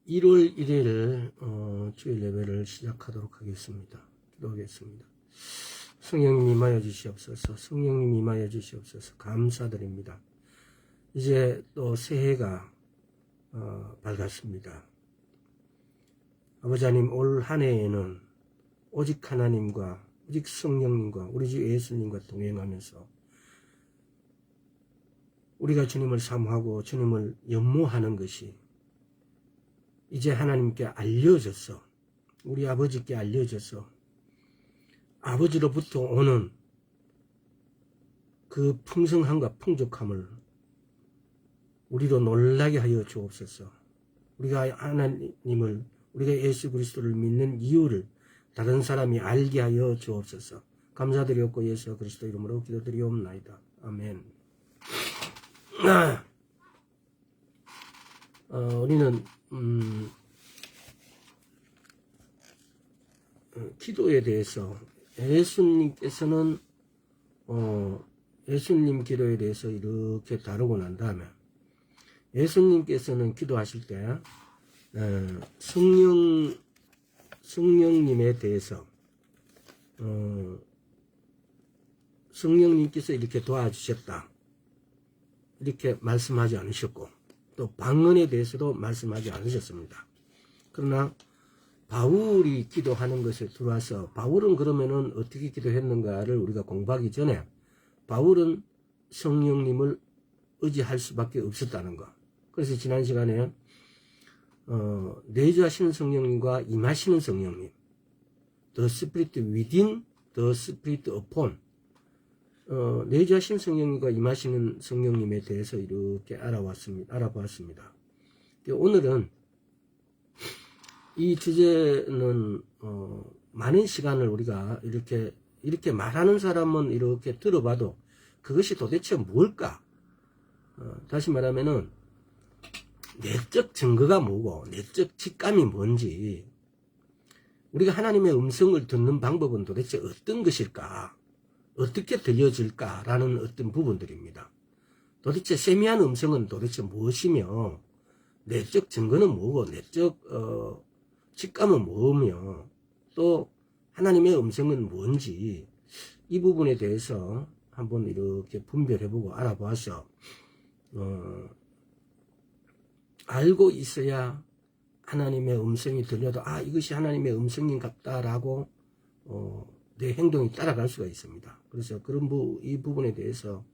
1월 1일 주일 예배를 시작하도록 하겠습니다. 기도하겠습니다. 성령님 임하여 주시옵소서. 성령님 임하여 주시옵소서. 감사드립니다. 이제 또 새해가 밝았습니다. 아버지 하나님, 올 한 해에는 오직 하나님과 오직 성령님과 우리 주 예수님과 동행하면서 우리가 주님을 사모하고 주님을 연모하는 것이 이제 하나님께 알려져서, 우리 아버지께 알려져서 아버지로부터 오는 그 풍성함과 풍족함을 우리로 놀라게 하여 주옵소서. 우리가 하나님을, 우리가 예수 그리스도를 믿는 이유를 다른 사람이 알게 하여 주옵소서. 감사드리옵고 예수 그리스도 이름으로 기도드리옵나이다. 아멘. 우리는 기도에 대해서 예수님께서는 예수님 기도에 대해서 이렇게 다루고 난 다음에 예수님께서는 기도하실 때 성령님에 대해서 성령님께서 이렇게 도와주셨다 이렇게 말씀하지 않으셨고, 또 방언에 대해서도 말씀하지 않으셨습니다. 그러나 바울이 기도하는 것에 들어와서 바울은 그러면은 어떻게 기도했는가를 우리가 공부하기 전에 바울은 성령님을 의지할 수밖에 없었다는 것. 그래서 지난 시간에 내주하시는 성령님과 임하시는 성령님, The Spirit within, The Spirit upon, 내주하신 성령님과 임하시는 성령님에 대해서 이렇게 알아보았습니다. 오늘은 이 주제는 많은 시간을 우리가 이렇게 말하는 사람은 이렇게 들어봐도 그것이 도대체 뭘까? 다시 말하면은 내적 증거가 뭐고 내적 직감이 뭔지, 우리가 하나님의 음성을 듣는 방법은 도대체 어떤 것일까? 어떻게 들려질까라는 어떤 부분들입니다. 도대체 세미한 음성은 도대체 무엇이며, 내적 증거는 뭐고, 내적 직감은 뭐며, 또 하나님의 음성은 뭔지, 이 부분에 대해서 한번 이렇게 분별해보고 알아봐서 알고 있어야 하나님의 음성이 들려도 이것이 하나님의 음성인 같다라고 내 행동이 따라갈 수가 있습니다. 그래서 이 부분에 대해서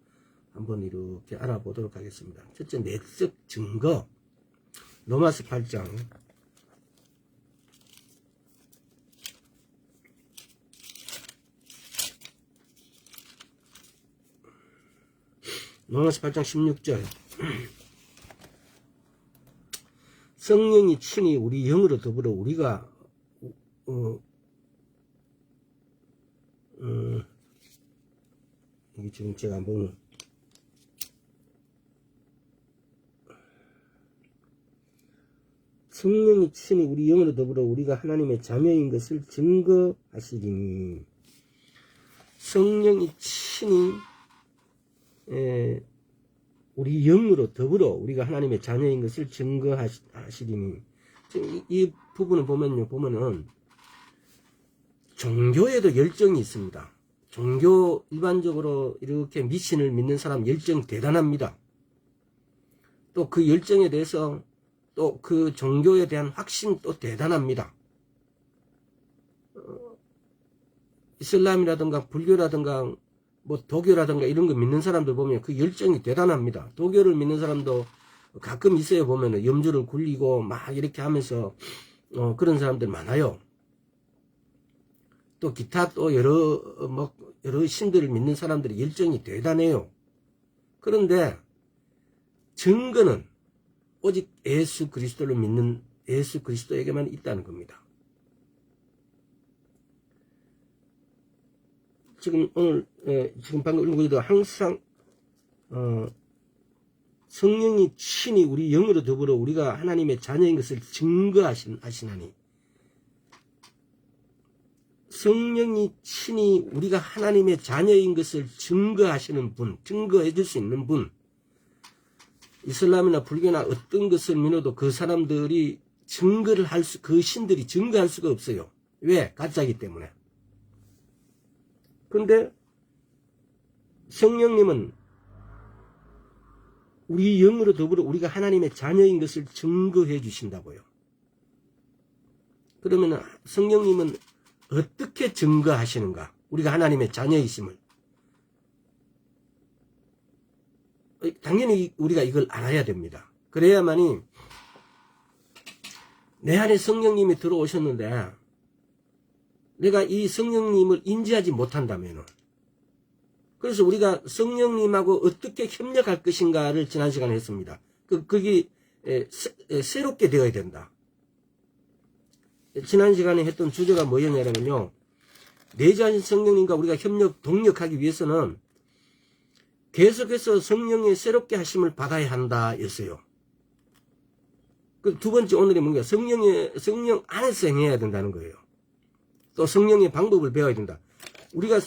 한번 이렇게 알아보도록 하겠습니다. 첫째, 내적 증거. 로마서 8장. 로마서 8장 16절. 성령이 친히 우리 영으로 더불어 우리가 이게 지금 제가 한번 성령이 친히 우리 영으로 더불어 우리가 하나님의 자녀인 것을 증거하시리니, 성령이 친히 우리 영으로 더불어 우리가 하나님의 자녀인 것을 증거하시리니, 이 부분을 보면은 종교에도 열정이 있습니다. 종교 일반적으로 이렇게 미신을 믿는 사람 열정 대단합니다. 또 그 열정에 대해서 또 그 종교에 대한 확신 또 대단합니다. 이슬람이라든가 불교라든가 뭐 도교라든가 이런 거 믿는 사람들 보면 그 열정이 대단합니다. 도교를 믿는 사람도 가끔 있어요. 보면은 염주를 굴리고 막 이렇게 하면서 그런 사람들 많아요. 또 기타 또 여러 신들을 믿는 사람들의 열정이 대단해요. 그런데 증거는 오직 예수 그리스도를 믿는 예수 그리스도에게만 있다는 겁니다. 지금 방금 읽은 것도 항상 성령이 친히 우리 영으로 더불어 우리가 하나님의 자녀인 것을 증거하시나니, 성령이 친히 우리가 하나님의 자녀인 것을 증거하시는 분, 증거해 줄 수 있는 분, 이슬람이나 불교나 어떤 것을 믿어도 그 사람들이 그 신들이 증거할 수가 없어요. 왜? 가짜이기 때문에. 근데 성령님은 우리 영으로 더불어 우리가 하나님의 자녀인 것을 증거해 주신다고요. 그러면 성령님은 어떻게 증거하시는가? 우리가 하나님의 자녀이심을. 당연히 우리가 이걸 알아야 됩니다. 그래야만이 내 안에 성령님이 들어오셨는데 내가 이 성령님을 인지하지 못한다면, 그래서 우리가 성령님하고 어떻게 협력할 것인가를 지난 시간에 했습니다. 그게 새롭게 되어야 된다. 지난 시간에 했던 주제가 뭐였냐면요, 내재하신 성령님과 우리가 동력하기 위해서는 계속해서 성령의 새롭게 하심을 받아야 한다 였어요. 그 두 번째 오늘의 뭔가 성령 안에서 행해야 된다는 거예요. 또 성령의 방법을 배워야 된다. 우리가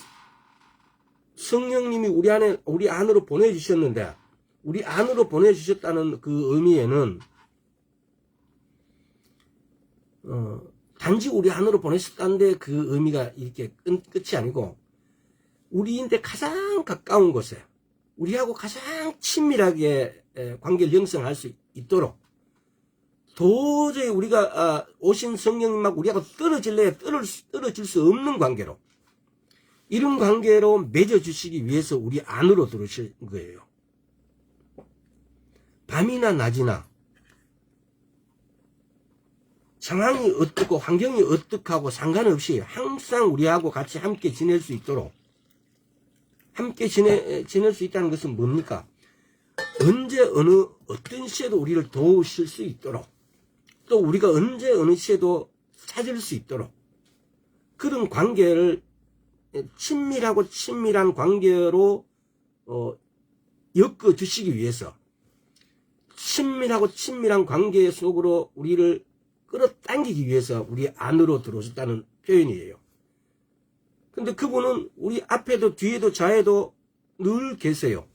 성령님이 우리 안으로 보내주셨는데, 우리 안으로 보내주셨다는 그 의미에는 단지 우리 안으로 보내셨다는데 그 의미가 이렇게 끝이 아니고, 우리인데 가장 가까운 곳에 우리하고 가장 친밀하게 관계를 형성할 수 있도록, 도저히 우리가 오신 성령님하고 우리하고 떨어질 수 없는 관계로, 이런 관계로 맺어주시기 위해서 우리 안으로 들어오신 거예요. 밤이나 낮이나 상황이 어떻고 환경이 어떻고 상관없이 항상 우리하고 같이 함께 지낼 수 있도록, 함께 지낼 수 있다는 것은 뭡니까? 언제 어떤 시에도 우리를 도우실 수 있도록, 또 우리가 언제 어느 시에도 찾을 수 있도록, 그런 관계를 친밀한 관계로 엮어주시기 위해서, 친밀한 관계 속으로 우리를 끌어당기기 위해서 우리 안으로 들어오셨다는 표현이에요. 근데 그분은 우리 앞에도 뒤에도 좌에도 늘 계세요.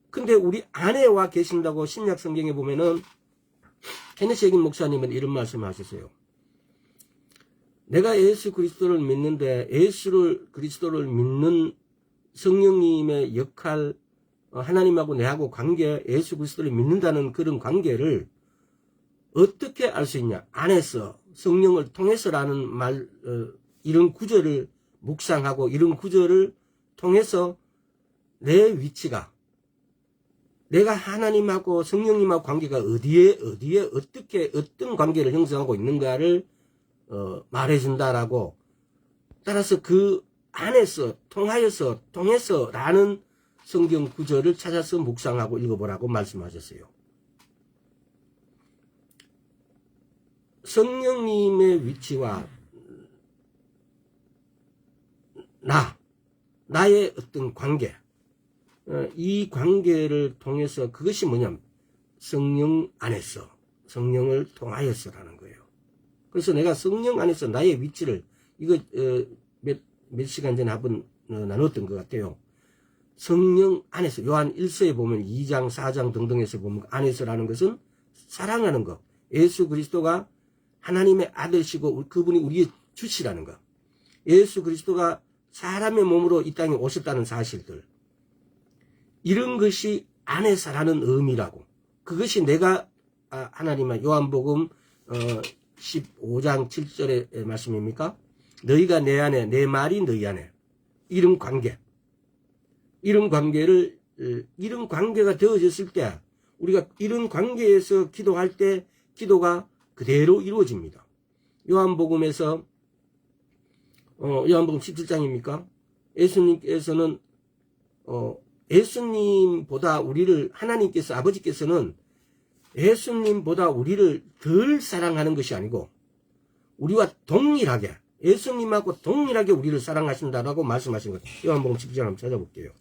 근데 우리 안에 와 계신다고 신약 성경에 보면은 케네시 에긴 목사님은 이런 말씀을 하셨어요. 내가 예수 그리스도를 믿는데 예수 그리스도를 믿는 성령님의 역할, 하나님하고 내하고 관계, 예수 그리스도를 믿는다는 그런 관계를 어떻게 알 수 있냐? 안에서 성령을 통해서라는 이런 구절을 묵상하고 이런 구절을 통해서 내 위치가, 내가 하나님하고 성령님하고 관계가 어디에 어떻게 어떤 관계를 형성하고 있는가를 말해준다라고, 따라서 그 안에서 통해서라는 성경 구절을 찾아서 묵상하고 읽어보라고 말씀하셨어요. 성령님의 위치와 나의 어떤 관계, 이 관계를 통해서, 그것이 뭐냐면 성령 안에서, 성령을 통하여서라는 거예요. 그래서 내가 성령 안에서 나의 위치를, 이거 몇 시간 전에 한번 나눴던 것 같아요. 성령 안에서, 요한 1서에 보면 2장 4장 등등에서 보면 안에서라는 것은 사랑하는 것, 예수 그리스도가 하나님의 아들이시고 그분이 우리의 주시라는 것, 예수 그리스도가 사람의 몸으로 이 땅에 오셨다는 사실들, 이런 것이 안에서라는 의미라고. 그것이 내가 하나님의 요한복음 15장 7절의 말씀입니까? 너희가 내 안에, 내 말이 너희 안에. 이런 관계, 이런 관계가 되어졌을 때, 우리가 이런 관계에서 기도할 때 기도가 그대로 이루어집니다. 요한복음에서 요한복음 17장입니까? 예수님께서는 예수님보다 우리를, 하나님께서, 아버지께서는 예수님보다 우리를 덜 사랑하는 것이 아니고 우리와 동일하게, 예수님하고 동일하게 우리를 사랑하신다라고 말씀하신 것. 요한복음 17장 한번 찾아볼게요.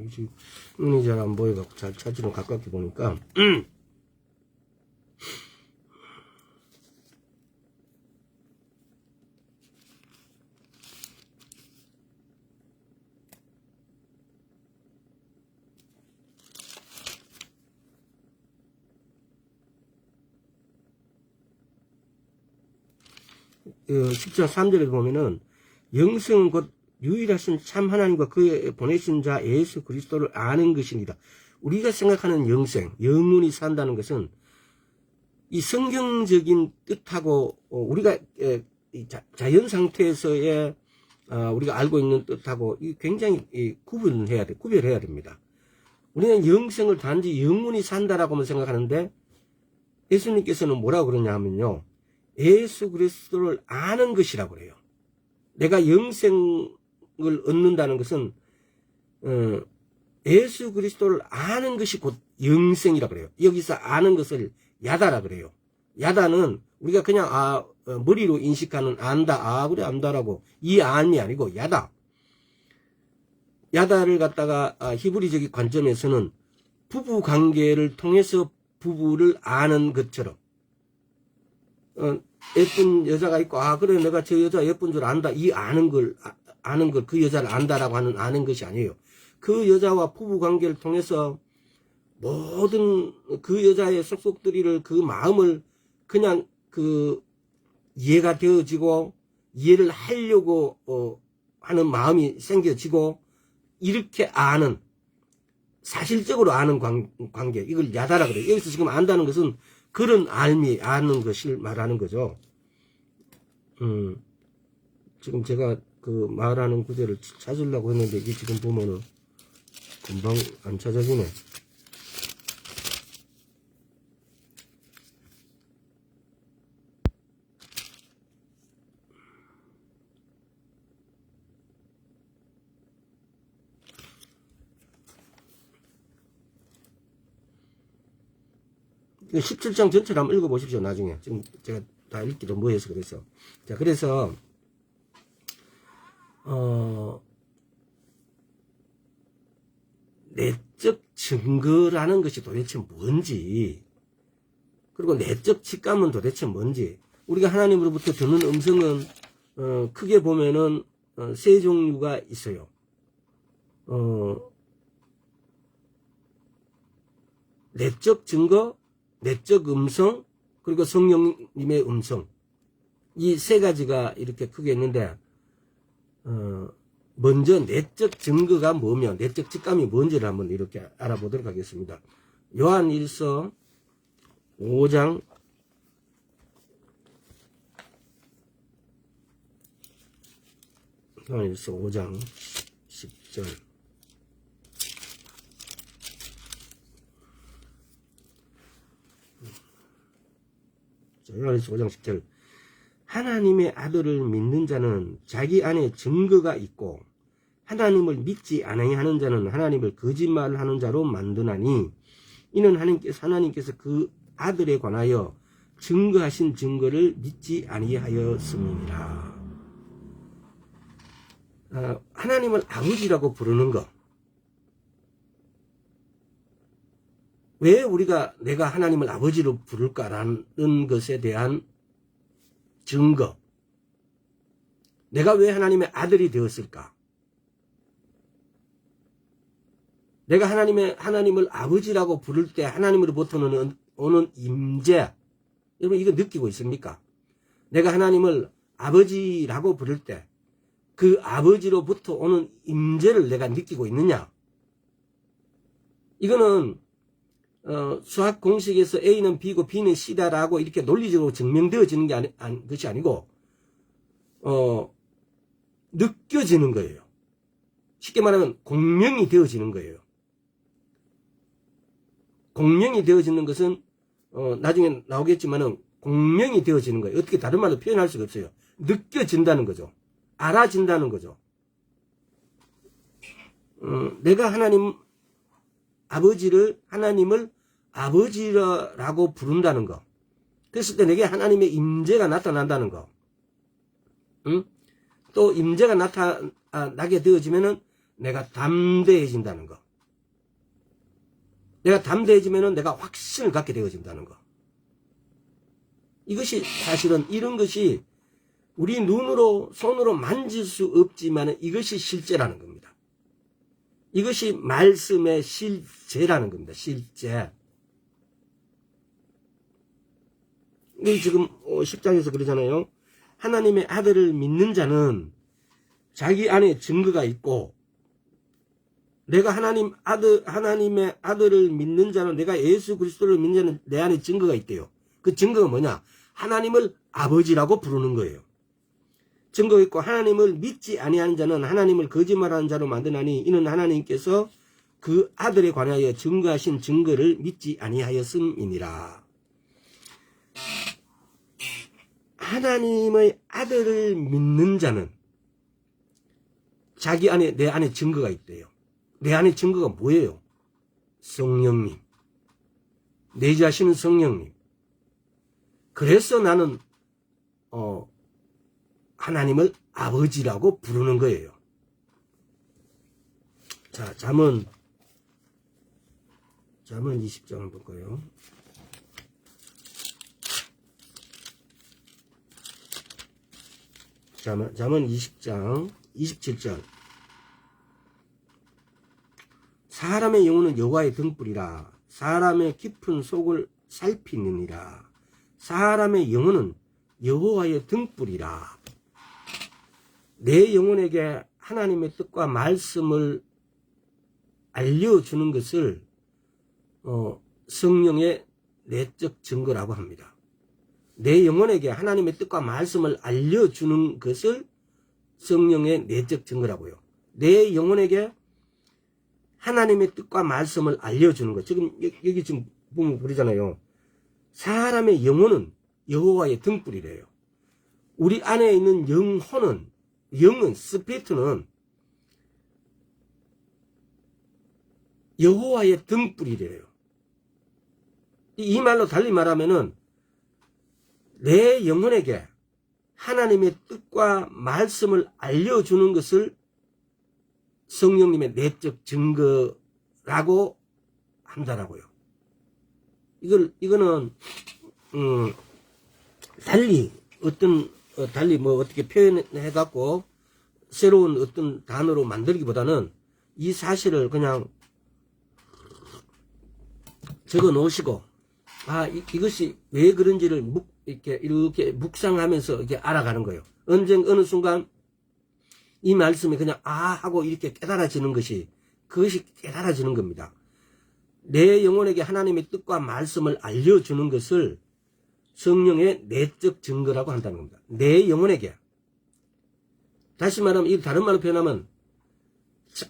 지금 눈이 잘 안 보여갖고 잘 찾으러 가깝게 보니까 어, 10장 3절에 보면은 영생은 곧 유일하신 참 하나님과 그의 보내신 자 예수 그리스도를 아는 것입니다. 우리가 생각하는 영생, 영원히 산다는 것은 이 성경적인 뜻하고 우리가 자연 상태에서의 우리가 알고 있는 뜻하고 굉장히 구별해야 됩니다. 우리는 영생을 단지 영원히 산다라고만 생각하는데 예수님께서는 뭐라고 그러냐 하면요. 예수 그리스도를 아는 것이라고 그래요. 내가 영생을 얻는다는 것은 예수 그리스도를 아는 것이 곧 영생이라고 그래요. 여기서 아는 것을 야다라 그래요. 야다는 우리가 그냥 머리로 인식하는 안다, 그래 안다라고 이 안이 아니고 야다. 야다를 갖다가 히브리적 관점에서는 부부 관계를 통해서 부부를 아는 것처럼 예쁜 여자가 있고 그래 내가 저 여자 예쁜 줄 안다 이 아는 걸 그 여자를 안다라고 하는 아는 것이 아니에요. 그 여자와 부부 관계를 통해서 모든 그 여자의 속속들이를 그 마음을 그냥 그 이해가 되어지고 이해를 하려고 하는 마음이 생겨지고 이렇게 아는 사실적으로 아는 관계 이걸 야다라 그래요. 여기서 지금 안다는 것은 그런 알미 아는 것을 말하는 거죠. 지금 제가 그 말하는 구절을 찾으려고 했는데 이게 지금 보면은 금방 안 찾아지네. 그 17장 전체를 한번 읽어보십시오, 나중에. 지금 제가 다 읽기도 뭐해서 그래서. 자, 그래서, 내적 증거라는 것이 도대체 뭔지, 그리고 내적 직감은 도대체 뭔지, 우리가 하나님으로부터 듣는 음성은, 크게 보면은, 세 종류가 있어요. 내적 증거, 내적 음성, 그리고 성령님의 음성. 이 세 가지가 이렇게 크게 있는데, 먼저 내적 증거가 뭐며, 내적 직감이 뭔지를 한번 이렇게 알아보도록 하겠습니다. 요한 1서 5장 10절. 요한일서 5장 10절. 하나님의 아들을 믿는 자는 자기 안에 증거가 있고 하나님을 믿지 아니하는 자는 하나님을 거짓말하는 자로 만드나니 이는 하나님께서 그 아들에 관하여 증거하신 증거를 믿지 아니하였음이니라. 하나님을 아버지라고 부르는 것. 왜 우리가 내가 하나님을 아버지로 부를까라는 것에 대한 증거. 내가 왜 하나님의 아들이 되었을까? 내가 하나님을 아버지라고 부를 때 하나님으로부터는 오는 임재. 여러분 이거 느끼고 있습니까? 내가 하나님을 아버지라고 부를 때 그 아버지로부터 오는 임재를 내가 느끼고 있느냐? 이거는 수학 공식에서 A는 B고 B는 C다라고 이렇게 논리적으로 증명되어지는 것이 아니고 느껴지는 거예요. 쉽게 말하면 공명이 되어지는 거예요. 공명이 되어지는 것은 나중에 나오겠지만은 공명이 되어지는 거예요. 어떻게 다른 말로 표현할 수가 없어요. 느껴진다는 거죠. 알아진다는 거죠. 내가 하나님을 아버지라고 부른다는 거. 그랬을 때 내게 하나님의 임재가 나타난다는 거. 또 임재가 나타나게 되어지면은 내가 담대해진다는 거. 내가 담대해지면은 내가 확신을 갖게 되어진다는 거. 이것이 사실은 이런 것이 우리 눈으로 손으로 만질 수 없지만 이것이 실제라는 겁니다. 이것이 말씀의 실제라는 겁니다. 실제. 지금 10장에서 그러잖아요. 하나님의 아들을 믿는 자는 자기 안에 증거가 있고, 내가 하나님의 아들을 믿는 자는, 내가 예수 그리스도를 믿는 자는 내 안에 증거가 있대요. 그 증거가 뭐냐? 하나님을 아버지라고 부르는 거예요. 증거가 있고, 하나님을 믿지 아니하는 자는 하나님을 거짓말하는 자로 만드나니 이는 하나님께서 그 아들에 관하여 증거하신 증거를 믿지 아니하였음이니라. 하나님의 아들을 믿는 자는 자기 안에, 내 안에 증거가 있대요. 내 안에 증거가 뭐예요? 성령님. 내 자신은 성령님. 그래서 나는 하나님을 아버지라고 부르는 거예요. 자, 잠언 20장을 볼까요? 잠언 20장 27절. 사람의 영혼은 여호와의 등불이라. 사람의 깊은 속을 살피느니라. 사람의 영혼은 여호와의 등불이라. 내 영혼에게 하나님의 뜻과 말씀을 알려주는 것을 성령의 내적 증거라고 합니다. 내 영혼에게 하나님의 뜻과 말씀을 알려주는 것을 성령의 내적 증거라고요. 내 영혼에게 하나님의 뜻과 말씀을 알려주는 것. 지금 여기 지금 보면 그러잖아요. 사람의 영혼은 여호와의 등불이래요. 우리 안에 있는 영은 스피리트는 여호와의 등불이래요. 이 말로 달리 말하면은 내 영혼에게 하나님의 뜻과 말씀을 알려주는 것을 성령님의 내적 증거라고 한다라고요. 이거는 달리 어떻게 표현해 갖고 새로운 어떤 단어로 만들기보다는 이 사실을 그냥 적어 놓으시고, 이것이 왜 그런지를 이렇게 묵상하면서 이렇게 알아가는 거예요. 어느 순간 이 말씀이 그냥 하고 이렇게 깨달아지는 그것이 깨달아지는 겁니다. 내 영혼에게 하나님의 뜻과 말씀을 알려주는 것을 성령의 내적 증거라고 한다는 겁니다. 내 영혼에게. 다시 말하면, 이 다른 말로 표현하면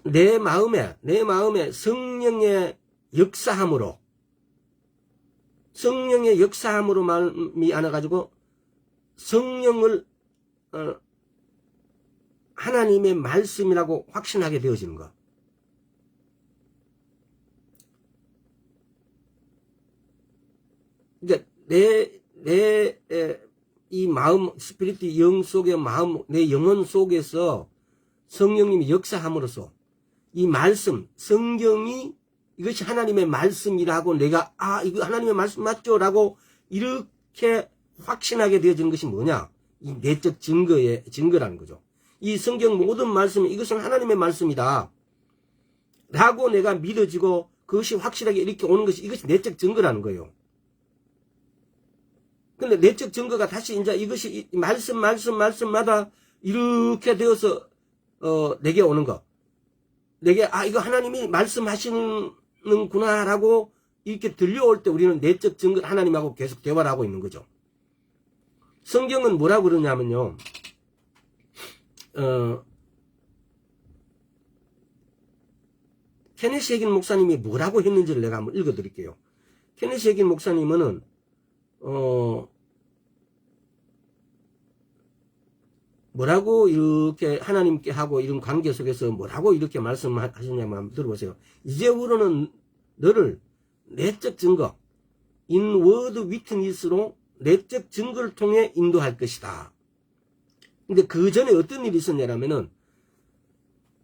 내 마음에 성령의 역사함으로 마음이 안아가지고 성령을 하나님의 말씀이라고 확신하게 되어지는 것. 그러니까 이 마음, 스피리트 영 속의 마음, 내 영혼 속에서 성령님이 역사함으로써 이 말씀, 성경이 이것이 하나님의 말씀이라고 내가 이거 하나님의 말씀 맞죠? 라고 이렇게 확신하게 되어지는 것이 뭐냐? 이 내적 증거라는 거죠. 이 성경 모든 말씀이 이것은 하나님의 말씀이다 라고 내가 믿어지고 그것이 확실하게 이렇게 오는 것이 이것이 내적 증거라는 거예요. 근데 내적 증거가 다시 이제 이것이 말씀마다 이렇게 되어서 내게 오는 거. 내게 이거 하나님이 말씀하시는구나 라고 이렇게 들려올 때 우리는 내적 증거 하나님하고 계속 대화를 하고 있는 거죠. 성경은 뭐라고 그러냐면요. 케네시 해긴 목사님이 뭐라고 했는지를 내가 한번 읽어드릴게요. 케네시 해긴 목사님은 뭐라고 이렇게 하나님께 하고 이런 관계 속에서 뭐라고 이렇게 말씀하셨냐면 한번 들어보세요. 이제부로는 너를 내적 증거, 인워드 위트니스로 내적 증거를 통해 인도할 것이다. 근데 그 전에 어떤 일이 있었냐면은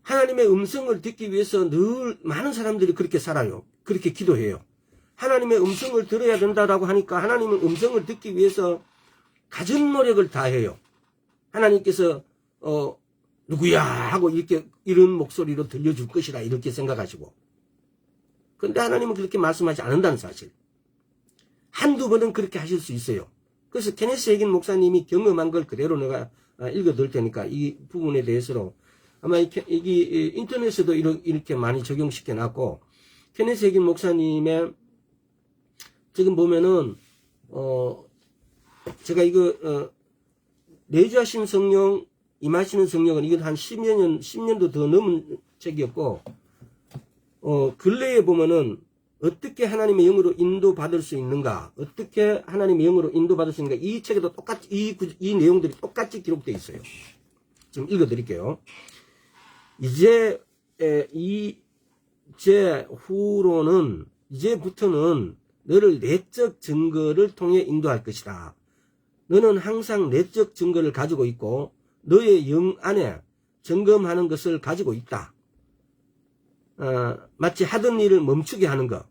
하나님의 음성을 듣기 위해서 늘 많은 사람들이 그렇게 살아요. 그렇게 기도해요. 하나님의 음성을 들어야 된다라고 하니까 하나님의 음성을 듣기 위해서 가진 노력을 다해요. 하나님께서 누구야 하고 이렇게 이런 목소리로 들려줄 것이라 이렇게 생각하시고, 그런데 하나님은 그렇게 말씀하지 않는다는 사실. 한두 번은 그렇게 하실 수 있어요. 그래서 케네스 해긴 목사님이 경험한 걸 그대로 내가 읽어드릴 테니까 이 부분에 대해서로 아마 이게 인터넷에도 이렇게 많이 적용시켜 놨고, 케네스 해긴 목사님의 지금 보면은 제가 이거 내주하신 성령 임하시는 성령은 이건 한 10년도 더 넘은 책이었고, 근래에 보면은 어떻게 하나님의 영으로 인도받을 수 있는가, 어떻게 하나님의 영으로 인도받을 수 있는가, 이 책에도 똑같이 이 내용들이 똑같이 기록되어 있어요. 좀 읽어드릴게요. 이제부터는 너를 내적 증거를 통해 인도할 것이다. 너는 항상 내적 증거를 가지고 있고 너의 영 안에 점검하는 것을 가지고 있다. 마치 하던 일을 멈추게 하는 것,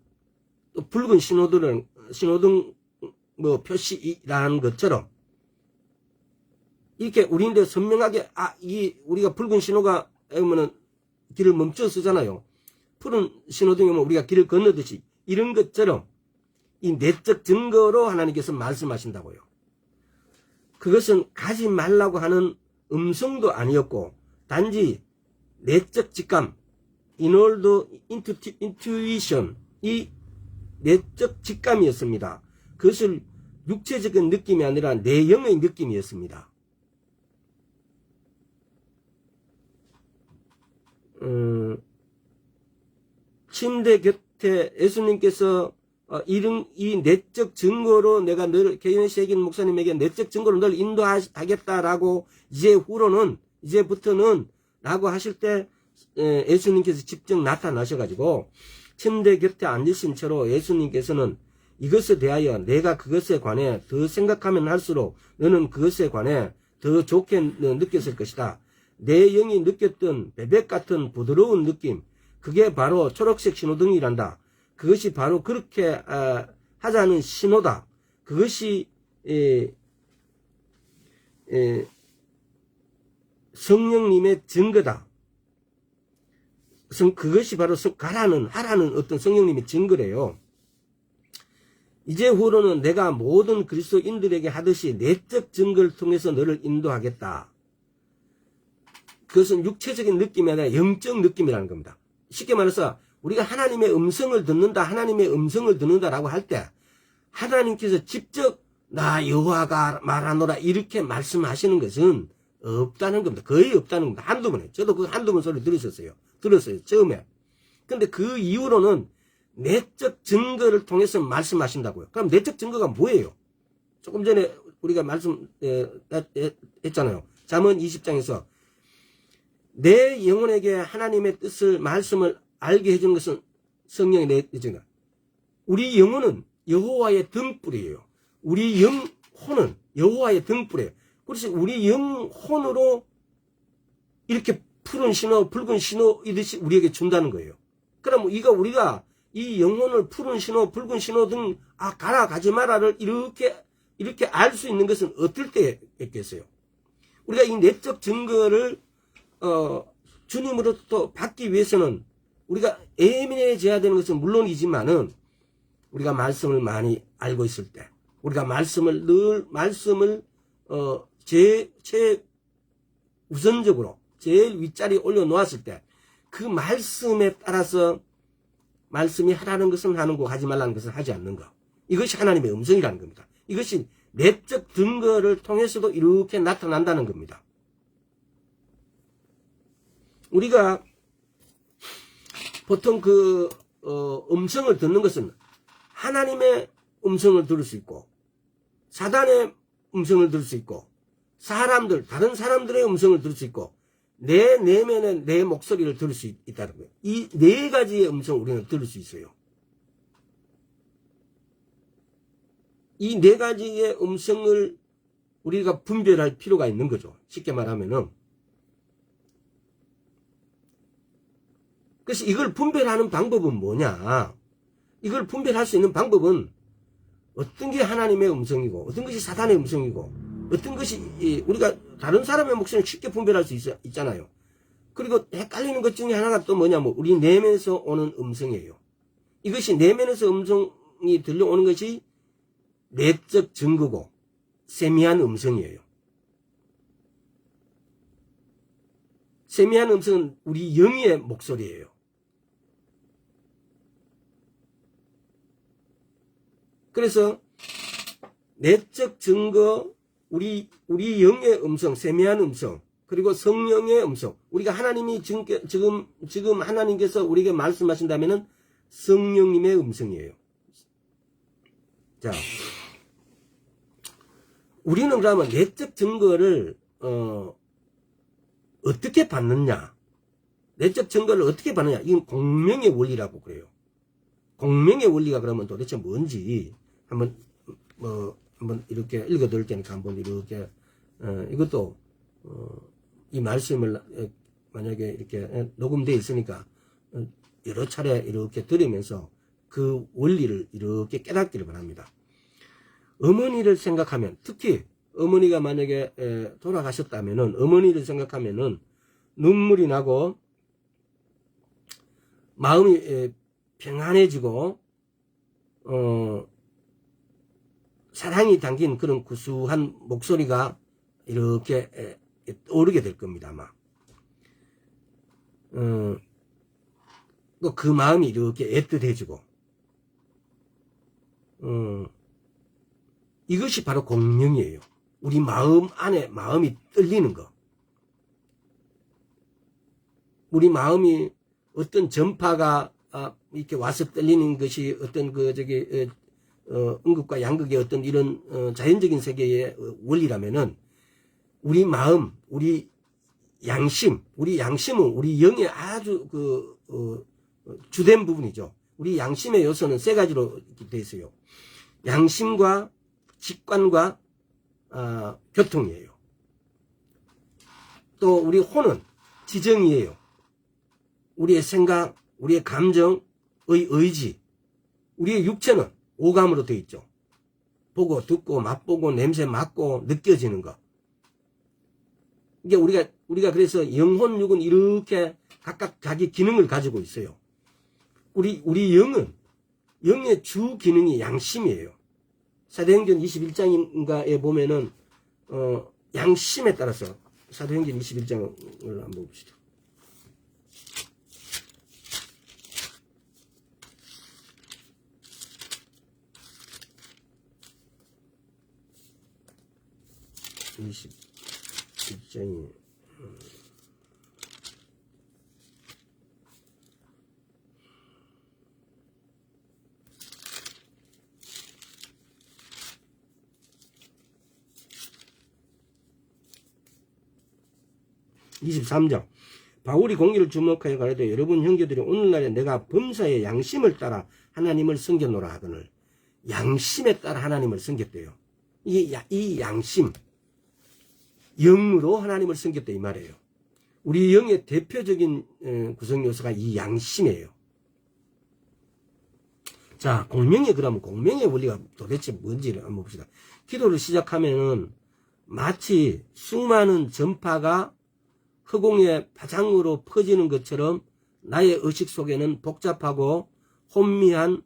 또 붉은 신호등 표시라는 것처럼 이렇게 우리인데 선명하게 우리가 붉은 신호가 오면은 길을 멈춰 쓰잖아요. 푸른 신호등이 오면 우리가 길을 건너듯이 이런 것처럼 이 내적 증거로 하나님께서 말씀하신다고요. 그것은 가지 말라고 하는 음성도 아니었고 단지 내적 직감, inward intuition, 이 내적 직감이었습니다. 그것을 육체적인 느낌이 아니라 내 영의 느낌이었습니다. 침대 곁에 예수님께서 이 내적 증거로 내가 너를 케네스 해긴 목사님에게 내적 증거로 너를 인도하겠다라고 이제부터는 라고 하실 때 예수님께서 직접 나타나셔가지고 침대 곁에 앉으신 채로 예수님께서는 이것에 대하여 내가 그것에 관해 더 생각하면 할수록 너는 그것에 관해 더 좋게 느꼈을 것이다. 내 영이 느꼈던 베백 같은 부드러운 느낌, 그게 바로 초록색 신호등이란다. 그것이 바로 그렇게 하자는 신호다. 그것이 성령님의 증거다. 그것이 바로 하라는 어떤 성령님의 증거래요. 이제후로는 내가 모든 그리스도인들에게 하듯이 내적 증거를 통해서 너를 인도하겠다. 그것은 육체적인 느낌이 아니라 영적 느낌이라는 겁니다. 쉽게 말해서 우리가 하나님의 음성을 듣는다라고 할 때 하나님께서 직접 나 여호와가 말하노라 이렇게 말씀하시는 것은 없다는 겁니다. 거의 없다는 겁니다. 한두 번에. 저도 그 한두 번 소리 들었어요. 처음에. 근데 그 이후로는 내적 증거를 통해서 말씀하신다고요. 그럼 내적 증거가 뭐예요? 조금 전에 우리가 했잖아요. 잠언 20장에서 내 영혼에게 하나님의 뜻을 말씀을 알게 해주는 것은 성령의 내적. 우리 영혼은 여호와의 등불이에요. 우리 영혼은 여호와의 등불이에요. 그래서 우리 영혼으로 이렇게 푸른 신호, 붉은 신호이듯이 우리에게 준다는 거예요. 그럼 우리가 이 영혼을 푸른 신호, 붉은 신호 등 가라 가지 마라를 이렇게 알 수 있는 것은 어떨 때 있겠어요? 우리가 이 내적 증거를 주님으로부터 받기 위해서는 우리가 예민해져야 되는 것은 물론이지만은 우리가 말씀을 많이 알고 있을 때, 우리가 말씀을 우선적으로 제일 윗자리에 올려놓았을 때 그 말씀에 따라서 말씀이 하라는 것은 하는 거, 하지 말라는 것은 하지 않는 거. 이것이 하나님의 음성이라는 겁니다. 이것이 내적 증거를 통해서도 이렇게 나타난다는 겁니다. 우리가 보통 음성을 듣는 것은 하나님의 음성을 들을 수 있고 사단의 음성을 들을 수 있고 다른 사람들의 음성을 들을 수 있고 내 내면의 내 목소리를 들을 수 있다는 거예요. 이 네 가지의 음성을 우리는 들을 수 있어요. 이 네 가지의 음성을 우리가 분별할 필요가 있는 거죠. 쉽게 말하면은. 그래서 이걸 분별하는 방법은 뭐냐? 이걸 분별할 수 있는 방법은 어떤 게 하나님의 음성이고 어떤 것이 사단의 음성이고 어떤 것이 우리가 다른 사람의 목소리를 쉽게 분별할 수 있잖아요. 그리고 헷갈리는 것 중에 하나가 또 뭐냐면 우리 내면에서 오는 음성이에요. 이것이 내면에서 음성이 들려오는 것이 내적 증거고 세미한 음성이에요. 세미한 음성은 우리 영의 목소리예요. 그래서 내적 증거, 우리 영의 음성, 세미한 음성, 그리고 성령의 음성. 우리가 하나님이 지금 하나님께서 우리에게 말씀하신다면은 성령님의 음성이에요. 자, 우리는 그러면 내적 증거를 어떻게 받느냐? 내적 증거를 어떻게 받느냐? 이건 공명의 원리라고 그래요. 공명의 원리가 그러면 도대체 뭔지 한번 이렇게 읽어드릴 테니까 한번 이렇게 이것도 이 말씀을 만약에 이렇게 녹음되어 있으니까 여러 차례 이렇게 들으면서 그 원리를 이렇게 깨닫기를 바랍니다. 어머니를 생각하면, 특히 어머니가 만약에 돌아가셨다면은 어머니를 생각하면은 눈물이 나고 마음이 평안해지고 사랑이 담긴 그런 구수한 목소리가 이렇게 떠오르게 될 겁니다, 아마. 또 그 마음이 이렇게 애틋해지고 이것이 바로 공명이에요. 우리 마음 안에 마음이 떨리는 거. 우리 마음이 어떤 전파가 이렇게 와서 떨리는 것이 어떤 음극과 양극의 어떤 이런 자연적인 세계의 원리라면은 우리 마음, 우리 양심은 우리 영의 아주 주된 부분이죠. 우리 양심의 요소는 세 가지로 되어 있어요. 양심과 직관과 교통이에요. 또 우리 혼은 지정이에요. 우리의 생각, 우리의 감정의 의지, 우리의 육체는 오감으로 되어 있죠. 보고 듣고 맛보고 냄새 맡고 느껴지는 것. 이게 우리가 그래서 영혼 육은 이렇게 각각 자기 기능을 가지고 있어요. 우리 영의 주 기능이 양심이에요. 사도행전 21장인가에 보면은 양심에 따라서 사도행전 21장을 한번 봅시다. 입장이 23장 바울이 공의를 주목하여 가라되 여러분 형제들이 오늘날에 내가 범사의 양심을 따라 하나님을 섬겼노라 하거늘. 양심에 따라 하나님을 섬겼대요. 이 양심 영으로 하나님을 섬겼다 이 말이에요. 우리 영의 대표적인 구성 요소가 이 양심이에요. 자, 그러면 공명의 원리가 도대체 뭔지를 한번 봅시다. 기도를 시작하면은 마치 수많은 전파가 허공의 파장으로 퍼지는 것처럼 나의 의식 속에는 복잡하고 혼미한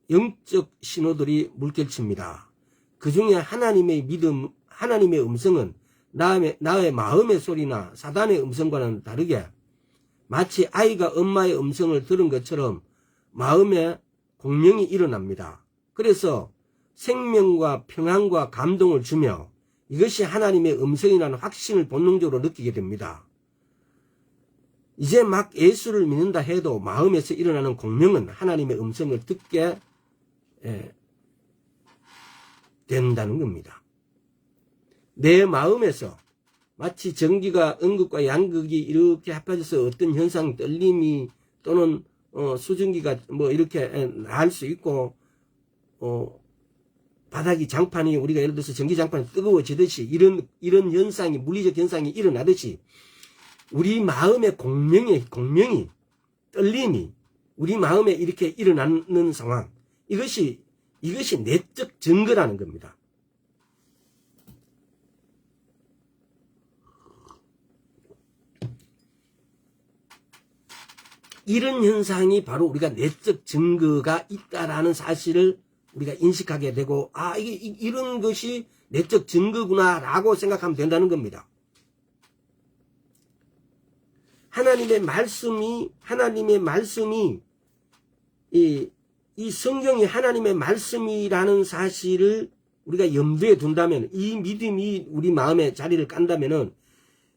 영적 신호들이 물결칩니다. 그 중에 하나님의 믿음, 하나님의 음성은 나의 마음의 소리나 사단의 음성과는 다르게 마치 아이가 엄마의 음성을 들은 것처럼 마음에 공명이 일어납니다. 그래서 생명과 평안과 감동을 주며 이것이 하나님의 음성이라는 확신을 본능적으로 느끼게 됩니다. 이제 막 예수를 믿는다 해도 마음에서 일어나는 공명은 하나님의 음성을 듣게 된다는 겁니다. 내 마음에서 마치 전기가 음극과 양극이 이렇게 합해져서 어떤 현상, 떨림이 또는 수증기가 뭐 이렇게 날 수 있고 바닥이 장판이 우리가 예를 들어서 전기장판이 뜨거워지듯이 이런 현상이 물리적 현상이 일어나듯이 우리 마음의 공명이 떨림이 우리 마음에 이렇게 일어나는 상황, 이것이 내적 증거라는 겁니다. 이런 현상이 바로 우리가 내적 증거가 있다라는 사실을 우리가 인식하게 되고, 아, 이런 것이 내적 증거구나라고 생각하면 된다는 겁니다. 하나님의 말씀이 이 성경이 하나님의 말씀이라는 사실을 우리가 염두에 둔다면, 이 믿음이 우리 마음에 자리를 깐다면은,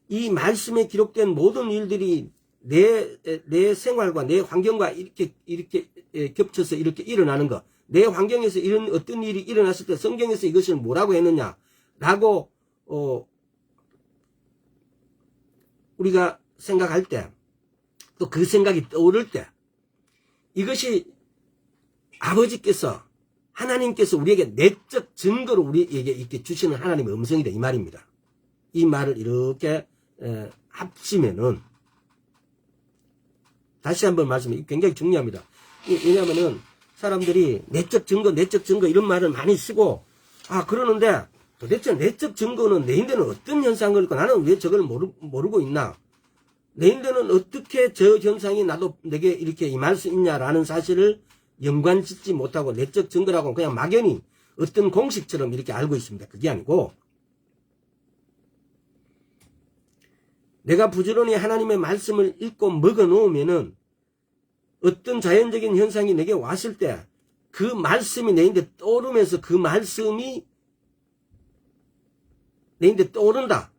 이 말씀에 기록된 모든 일들이 내 생활과 내 환경과 이렇게 겹쳐서 이렇게 일어나는 것, 내 환경에서 이런 어떤 일이 일어났을 때 성경에서 이것을 뭐라고 했느냐라고 우리가 생각할 때, 또 그 생각이 떠오를 때, 이것이 아버지께서, 하나님께서 우리에게 내적 증거로 우리에게 이렇게 주시는 하나님의 음성이다, 이 말입니다. 이 말을 이렇게 합치면은, 다시 한번 말씀드리면 굉장히 중요합니다. 왜냐하면은 사람들이 내적 증거 이런 말을 많이 쓰고, 그러는데 도대체 내적 증거는 내인데는 어떤 현상을 있고 나는 왜 저걸 모르고 있나? 내인데는 어떻게 저 현상이 내게 이렇게 임할 수 있냐라는 사실을 연관 짓지 못하고 내적 증거라고 그냥 막연히 어떤 공식처럼 이렇게 알고 있습니다. 그게 아니고, 내가 부지런히 하나님의 말씀을 읽고 먹어 놓으면은 어떤 자연적인 현상이 내게 왔을 때 그 말씀이 내인데 떠오르면서 그 말씀이 내인데 떠오른다.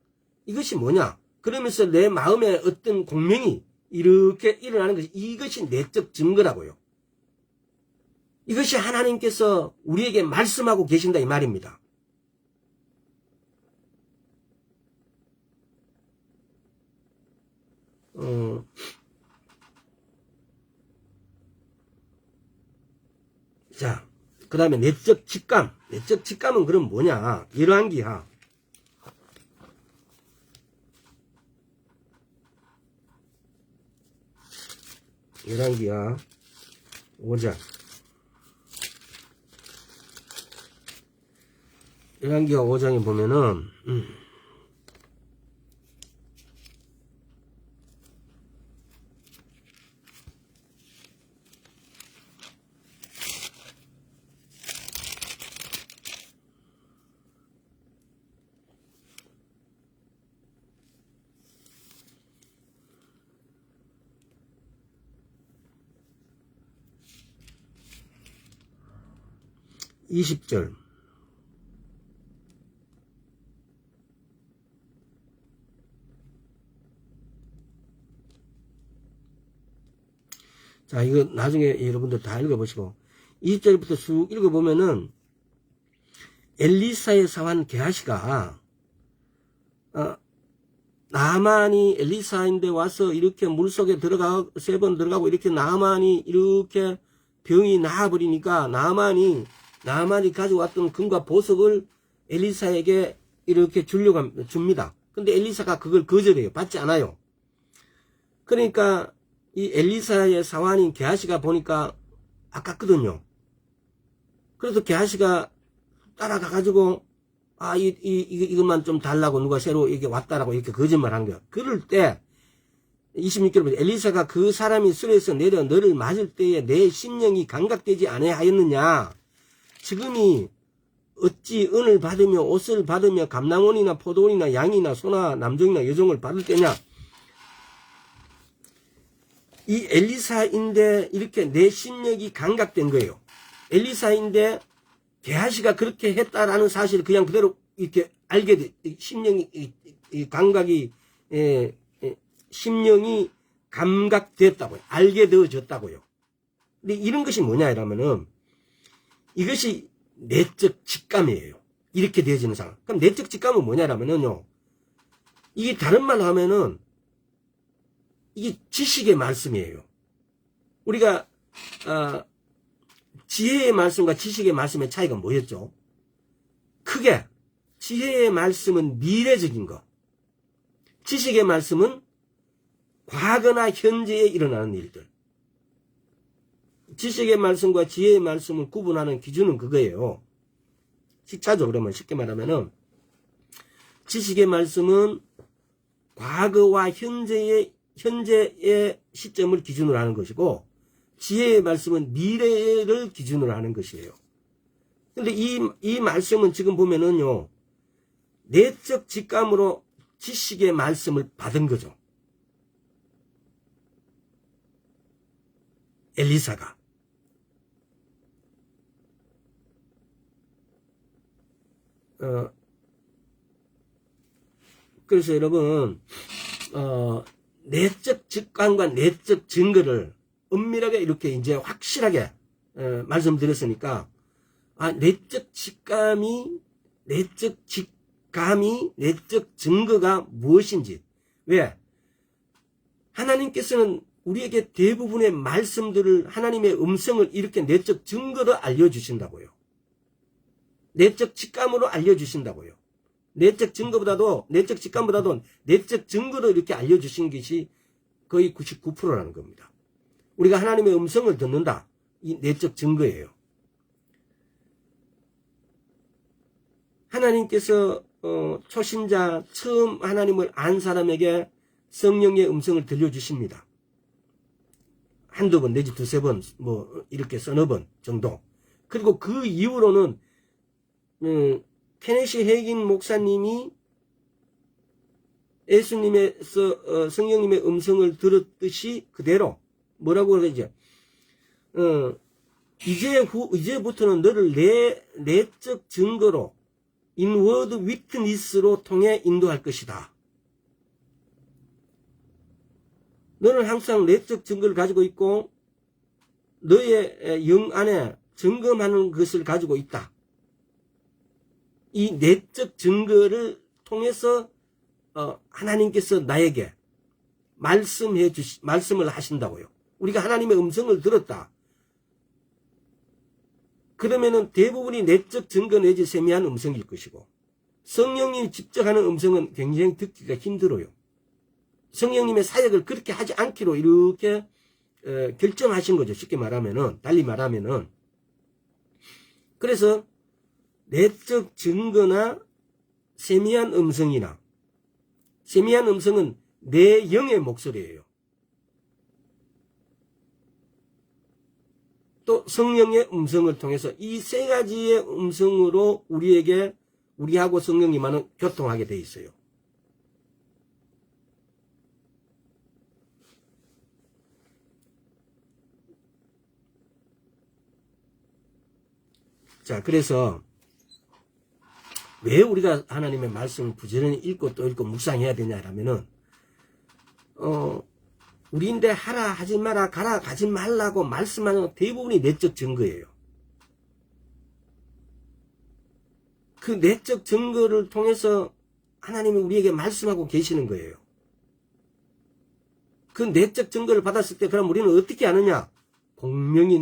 이것이 뭐냐? 그러면서 내 마음에 어떤 공명이 이렇게 일어나는 것이, 이것이 내적 증거라고요. 이것이 하나님께서 우리에게 말씀하고 계신다, 이 말입니다. 자, 그 다음에 내적 직감. 내적 직감은 그럼 뭐냐? 열왕기하 5장. 열왕기하 5장에 보면은, 20절. 자, 이거 나중에 여러분들 다 읽어보시고, 20절부터 쭉 읽어보면은, 엘리사의 사환 게하시가, 나만이 엘리사인데 와서 이렇게 물속에 세 번 들어가고, 이렇게 나만이 이렇게 병이 나아버리니까, 나만이 가져왔던 금과 보석을 엘리사에게 이렇게 줍니다. 근데 엘리사가 그걸 거절해요. 받지 않아요. 그러니까 이 엘리사의 사환인 게하시가 보니까 아깝거든요. 그래서 게하시가 따라가가지고, 이것만 좀 달라고 누가 새로 이게 왔다라고 이렇게 거짓말 한 거야. 그럴 때, 26절 보세요. 엘리사가 그 사람이 술에서 내려 너를 맞을 때에 내 심령이 감각되지 아니하였느냐? 지금이 어찌 은을 받으며 옷을 받으며 감남원이나 포도원이나 양이나 소나 남종이나 여종을 받을 때냐? 이 엘리사인데 이렇게 내 심령이 감각된 거예요. 엘리사인데 게하시가 그렇게 했다라는 사실을 그냥 그대로 이렇게 알게 돼. 심령이 감각이 심령이 감각됐다고요. 알게 되어졌다고요. 근데 이런 것이 뭐냐 이러면은 이것이 내적 직감이에요. 이렇게 되어지는 상황. 그럼 내적 직감은 뭐냐라면은요. 이게 다른 말로 하면은 이게 지식의 말씀이에요. 우리가 지혜의 말씀과 지식의 말씀의 차이가 뭐였죠? 크게 지혜의 말씀은 미래적인 것, 지식의 말씀은 과거나 현재에 일어나는 일들. 지식의 말씀과 지혜의 말씀을 구분하는 기준은 그거예요. 식차죠. 그러면 쉽게 말하면은 지식의 말씀은 과거와 현재의 시점을 기준으로 하는 것이고, 지혜의 말씀은 미래를 기준으로 하는 것이에요. 근데 이 말씀은 지금 보면은요, 내적 직감으로 지식의 말씀을 받은 거죠. 엘리사가. 그래서 여러분, 내적 직감과 내적 증거를 은밀하게 이렇게 이제 확실하게 말씀드렸으니까, 내적 직감이, 내적 증거가 무엇인지. 왜? 하나님께서는 우리에게 대부분의 말씀들을, 하나님의 음성을 이렇게 내적 증거로 알려주신다고요. 내적 직감으로 알려주신다고요. 내적 증거보다도, 내적 직감보다도 내적 증거로 이렇게 알려주신 것이 거의 99%라는 겁니다. 우리가 하나님의 음성을 듣는다. 이 내적 증거예요. 하나님께서 초신자 처음 하나님을 안 사람에게 성령의 음성을 들려주십니다. 한두 번 내지 두세 번 뭐 이렇게 서너 번 정도. 그리고 그 이후로는 케네시 해긴 목사님이 예수님에서 성령님의 음성을 들었듯이 그대로 뭐라고 그러죠? 이제부터는 너를 내적 증거로 인워드 위트니스로 통해 인도할 것이다. 너는 항상 내적 증거를 가지고 있고 너의 영 안에 점검하는 것을 가지고 있다. 이 내적 증거를 통해서 하나님께서 나에게 말씀을 하신다고요. 우리가 하나님의 음성을 들었다. 그러면은 대부분이 내적 증거 내지 세미한 음성일 것이고, 성령님이 직접 하는 음성은 굉장히 듣기가 힘들어요. 성령님의 사역을 그렇게 하지 않기로 이렇게 결정하신 거죠. 쉽게 말하면은, 달리 말하면은. 그래서 내적 증거나 세미한 음성이나, 세미한 음성은 내 영의 목소리예요. 또 성령의 음성을 통해서 이 세 가지의 음성으로 우리하고 성령님과는 교통하게 돼 있어요. 자, 그래서 왜 우리가 하나님의 말씀을 부지런히 읽고 또 읽고 묵상해야 되냐라면은, 우리인데 하라 하지 마라 가라 가지 말라고 말씀하는 대부분이 내적 증거예요. 그 내적 증거를 통해서 하나님이 우리에게 말씀하고 계시는 거예요. 그 내적 증거를 받았을 때 그럼 우리는 어떻게 하느냐? 공명이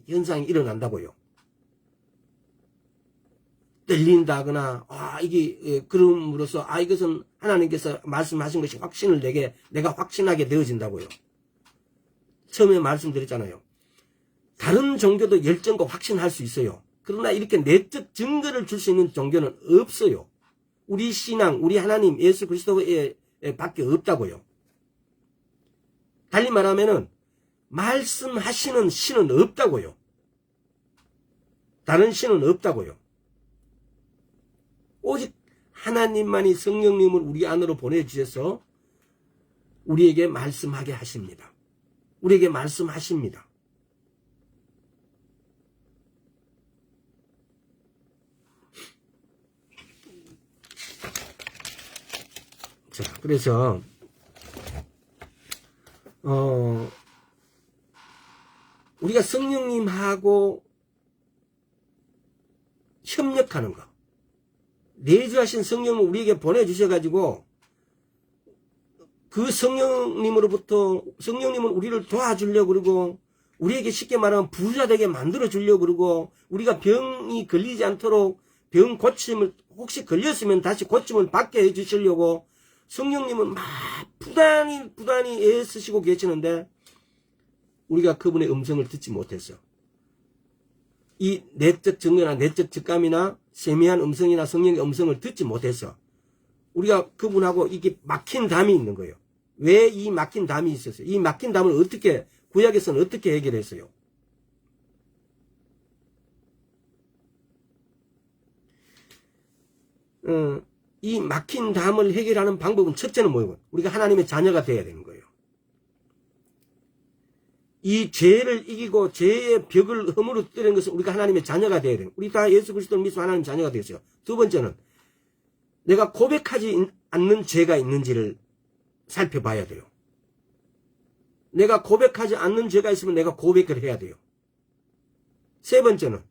현상이 일어난다고요. 떨린다거나, 이게, 그럼으로써, 이것은 하나님께서 말씀하신 것이 내가 확신하게 되어진다고요. 처음에 말씀드렸잖아요. 다른 종교도 열정과 확신할 수 있어요. 그러나 이렇게 내적 증거를 줄 수 있는 종교는 없어요. 우리 신앙, 우리 하나님, 예수 그리스도에 밖에 없다고요. 달리 말하면은, 말씀하시는 신은 없다고요. 다른 신은 없다고요. 오직 하나님만이 성령님을 우리 안으로 보내주셔서 우리에게 말씀하게 하십니다. 우리에게 말씀하십니다. 자, 그래서 우리가 성령님하고 협력하는 거, 내주하신 성령을 우리에게 보내주셔가지고 그 성령님은 우리를 도와주려고 그러고, 우리에게 쉽게 말하면 부자 되게 만들어주려고 그러고, 우리가 병이 걸리지 않도록 병 고침을, 혹시 걸렸으면 다시 고침을 받게 해주시려고 성령님은 막 부단히 애쓰시고 계시는데, 우리가 그분의 음성을 듣지 못해서 이 내적 증거나 내적 직감이나 세미한 음성이나 성령의 음성을 듣지 못해서 우리가 그분하고 이게 막힌 담이 있는 거예요. 왜 이 막힌 담이 있었어요? 이 막힌 담을 어떻게 구약에서는 어떻게 해결했어요? 이 막힌 담을 해결하는 방법은 첫째는 뭐예요? 우리가 하나님의 자녀가 되어야 되는 거예요. 이 죄를 이기고 죄의 벽을 허물어뜨리는 것은 우리가 하나님의 자녀가 되어야 돼요. 우리 다 예수 그리스도를 믿어 하나님의 자녀가 되었어요. 두 번째는 내가 고백하지 않는 죄가 있는지를 살펴봐야 돼요. 내가 고백하지 않는 죄가 있으면 내가 고백을 해야 돼요. 세 번째는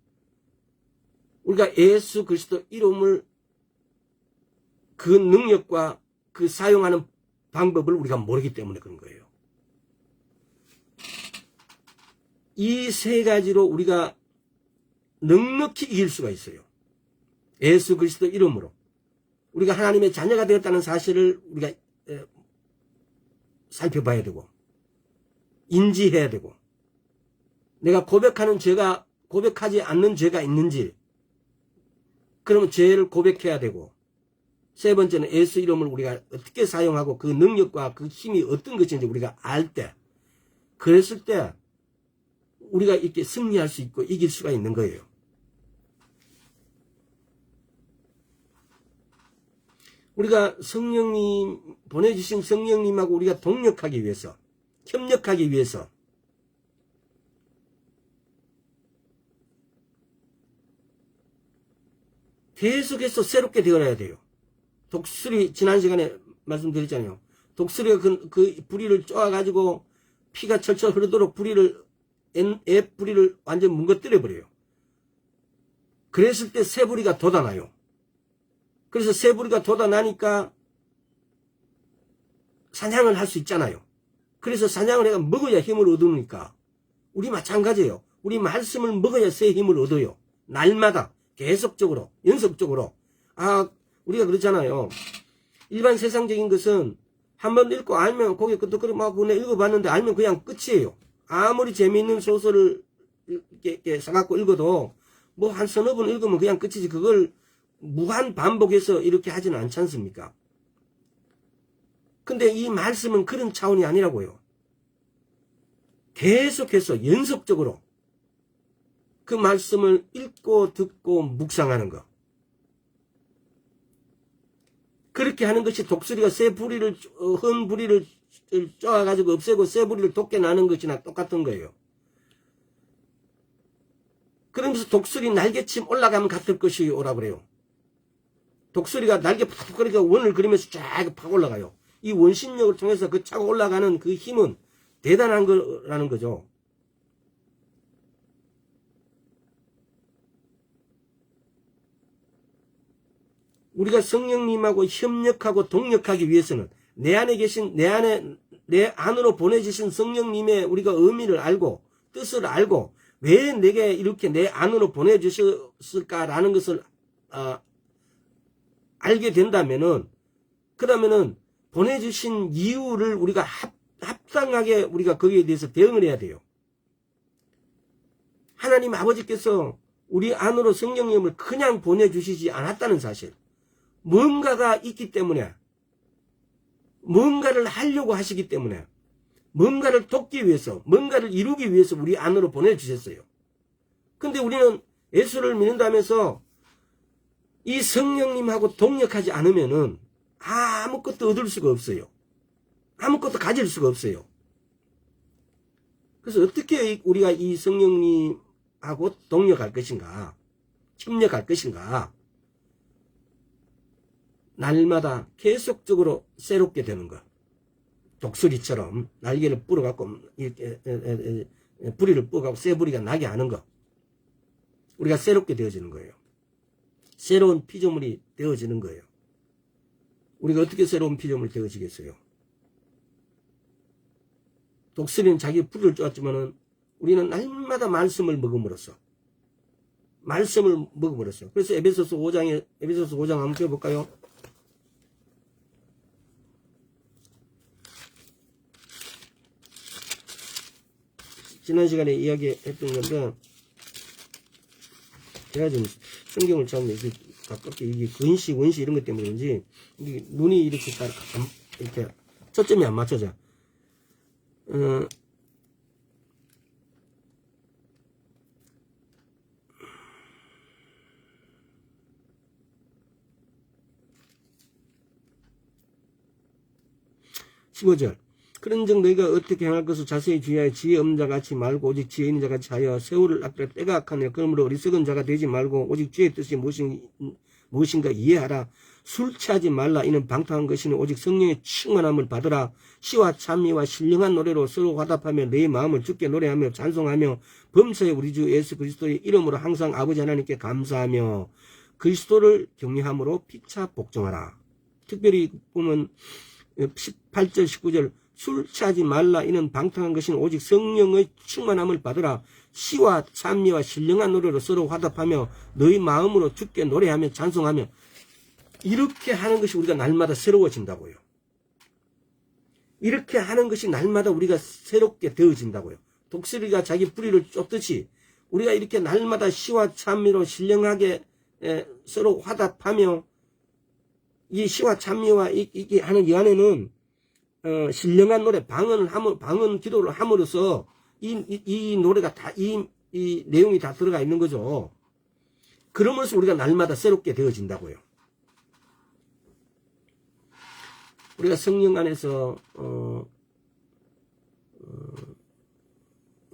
우리가 예수 그리스도 이름을 그 능력과 그 사용하는 방법을 우리가 모르기 때문에 그런 거예요. 이 세 가지로 우리가 넉넉히 이길 수가 있어요. 예수 그리스도 이름으로 우리가 하나님의 자녀가 되었다는 사실을 우리가 살펴봐야 되고 인지해야 되고 내가 고백하는 죄가 고백하지 않는 죄가 있는지 그러면 죄를 고백해야 되고 세 번째는 예수 이름을 우리가 어떻게 사용하고 그 능력과 그 힘이 어떤 것인지 우리가 알 때 그랬을 때 우리가 이렇게 승리할 수 있고 이길 수가 있는 거예요. 우리가 성령님 보내주신 성령님하고 우리가 동력하기 위해서 협력하기 위해서 계속해서 새롭게 되어야 돼요. 독수리 지난 시간에 말씀드렸잖아요. 독수리가 그 부리를 쪼아가지고 피가 철철 흐르도록 애 부리를 완전 뭉거뜨려 버려요. 그랬을 때 새 부리가 돋아나요. 그래서 새 부리가 돋아나니까 사냥을 할 수 있잖아요. 그래서 사냥을 해가 먹어야 힘을 얻으니까 우리 마찬가지예요. 우리 말씀을 먹어야 새 힘을 얻어요. 날마다 계속적으로 연속적으로. 우리가 그렇잖아요. 일반 세상적인 것은 한번 읽고 알면 거기에 끄덕거리고 그냥 읽어봤는데 알면 그냥 끝이에요. 아무리 재미있는 소설을 이렇게 사갖고 읽어도 뭐 한 서너 번 읽으면 그냥 끝이지 그걸 무한 반복해서 이렇게 하지는 않지 않습니까? 근데 이 말씀은 그런 차원이 아니라고요. 계속해서 연속적으로 그 말씀을 읽고 듣고 묵상하는 것. 그렇게 하는 것이 독수리가 새 부리를 헌 부리를 쪼아가지고 없애고 새 부리를 돋게 나는 것이나 똑같은 거예요. 그러면서 독수리 날개침 올라가면 같을 것이 오라 그래요. 독수리가 날개 팍 그러니까 원을 그리면서 쫙 팍 올라가요. 이 원심력을 통해서 그 차고 올라가는 그 힘은 대단한 거라는 거죠. 우리가 성령님하고 협력하고 동력하기 위해서는 내 안으로 보내주신 성령님의 우리가 의미를 알고 뜻을 알고 왜 내게 이렇게 내 안으로 보내주셨을까라는 것을 알게 된다면은 그러면은 보내주신 이유를 우리가 합당하게 우리가 거기에 대해서 대응을 해야 돼요. 하나님 아버지께서 우리 안으로 성령님을 그냥 보내주시지 않았다는 사실. 뭔가가 있기 때문에 뭔가를 하려고 하시기 때문에 뭔가를 돕기 위해서 뭔가를 이루기 위해서 우리 안으로 보내주셨어요. 근데 우리는 예수를 믿는다면서 이 성령님하고 동력하지 않으면은 아무것도 얻을 수가 없어요. 아무것도 가질 수가 없어요. 그래서 어떻게 우리가 이 성령님하고 동력할 것인가 협력할 것인가 날마다 계속적으로 새롭게 되는 것. 독수리처럼 날개를 뿌려갖고 이렇게 부리를 뿌려갖고 새 부리가 나게 하는 것. 우리가 새롭게 되어지는 거예요. 새로운 피조물이 되어지는 거예요. 우리가 어떻게 새로운 피조물이 되어지겠어요? 독수리는 자기 부리를 쪼았지만은 우리는 날마다 말씀을 먹음으로써 그래서 에베소서 5장 한번 펴볼까요? 지난 시간에 이야기했던 건데, 제가 지금 성경을 참 이렇게 가깝게 이게 근시, 원시 이런 것 때문에 그런지 이게 눈이 이렇게 이렇게 초점이 안 맞춰져. 15절. 그런즉 너희가 어떻게 행할 것을 자세히 주의하여 지혜 없는 자 같이 말고 오직 지혜 있는 자 같이 하여 세월을 아끼라 때가 악하며 그러므로 어리석은 자가 되지 말고 오직 주의 뜻이 무엇인가 이해하라. 술 취하지 말라. 이는 방탕한 것이니 오직 성령의 충만함을 받으라. 시와 찬미와 신령한 노래로 서로 화답하며 내 마음을 주께 노래하며 찬송하며 범사에 우리 주 예수 그리스도의 이름으로 항상 아버지 하나님께 감사하며 그리스도를 경외함으로 피차 복종하라. 특별히 보면 18절 19절 술 취하지 말라. 이는 방탕한 것은 오직 성령의 충만함을 받으라. 시와 찬미와 신령한 노래로 서로 화답하며 너희 마음으로 주께 노래하며 찬송하며. 이렇게 하는 것이 우리가 날마다 새로워진다고요. 이렇게 하는 것이 날마다 우리가 새롭게 되어진다고요. 독수리가 자기 뿌리를 쫓듯이 우리가 이렇게 날마다 시와 찬미로 신령하게 서로 화답하며, 이 시와 찬미와 이게 하는 이 안에는 신령한 노래, 방언 기도를 함으로써 이 노래가 다, 이 내용이 다 들어가 있는 거죠. 그러면서 우리가 날마다 새롭게 되어진다고요. 우리가 성령 안에서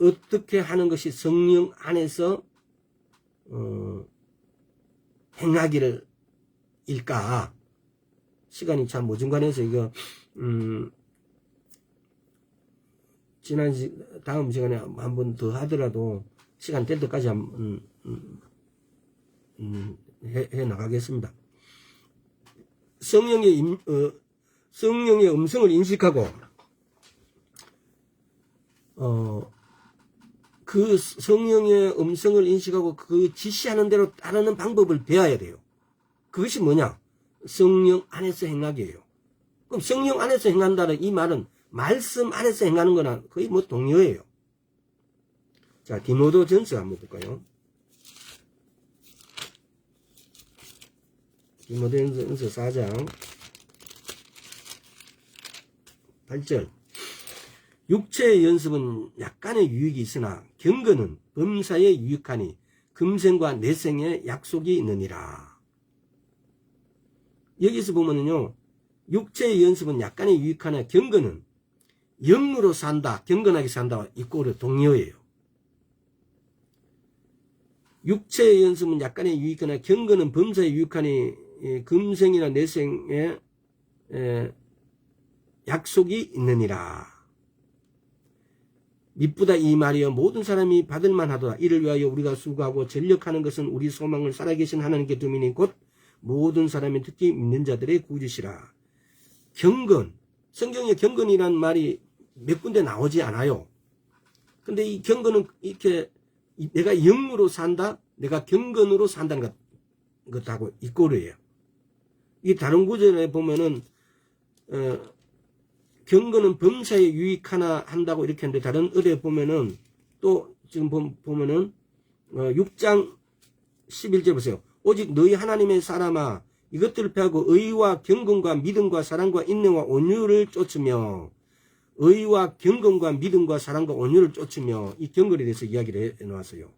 어떻게 하는 것이 성령 안에서 행하기를 일까? 시간이 참 어중간해서 이거 다음 시간에 한 번 더 하더라도 시간 될 때까지 해 나가겠습니다. 성령의 음성을 인식하고 그 성령의 음성을 인식하고 그 지시하는 대로 따르는 방법을 배워야 돼요. 그것이 뭐냐? 성령 안에서 행하기예요. 그럼 성령 안에서 행한다는 이 말은 말씀 안에서 행하는 거나 거의 뭐 동료예요. 자, 디모데전서 한번 볼까요? 디모데전서 4장 8절. 육체의 연습은 약간의 유익이 있으나 경건은 범사에 유익하니 금생과 내생에 약속이 있느니라. 여기서 보면은요, 육체의 연습은 약간의 유익하나 경건은 영으로 산다, 경건하게 산다와 이꼬르 동료예요. 육체의 연습은 약간의 유익하나 경건은 범사에 유익하니 금생이나 내생에 약속이 있느니라. 미쁘다 이 말이여 모든 사람이 받을만 하도다. 이를 위하여 우리가 수고하고 전력하는 것은 우리 소망을 살아계신 하나님께 두미니 곧 모든 사람이 특히 믿는 자들의 구주시라. 경건, 성경에 경건이란 말이 몇 군데 나오지 않아요. 근데 이 경건은 이렇게 내가 영으로 산다, 내가 경건으로 산다는 것하고 이꼬르예요. 이 다른 구절에 보면은 경건은 범사에 유익하나 한다고 이렇게 하는데 다른 의뢰에 보면은 또 지금 보면은 6장 11절 보세요. 오직 너희 하나님의 사람아 이것들을 폐하고 의와 경건과 믿음과 사랑과 인내와 온유를 쫓으며, 의와 경건과 믿음과 사랑과 온유를 쫓으며, 이 경건에 대해서 이야기를 해놓았어요.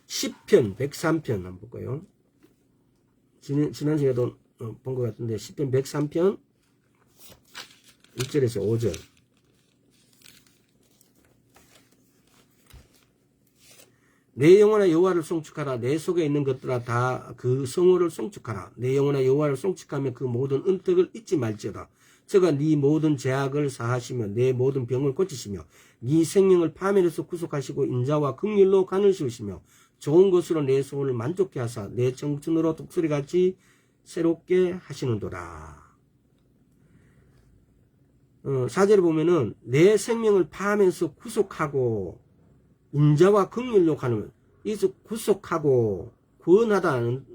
시편 103편 한번 볼까요? 지난 시간에도 본 것 같은데 시편 103편 1절에서 5절. 내 영혼아 여호와를 송축하라. 내 속에 있는 것들아 다 그 성호를 송축하라. 내 영혼아 여호와를 송축하며 그 모든 은택을 잊지 말지어다. 저가 네 모든 죄악을 사하시며 내 모든 병을 고치시며 네 생명을 파멸에서 구속하시고 인자와 긍휼로 간을 씌우시며 좋은 것으로 내 소원을 만족케 하사 내 청춘으로 독수리같이 새롭게 하시는도다. 4절에 보면은 내 생명을 파하면서 구속하고 인자와 긍휼로 가는, 여기서 구속하고 구원하다는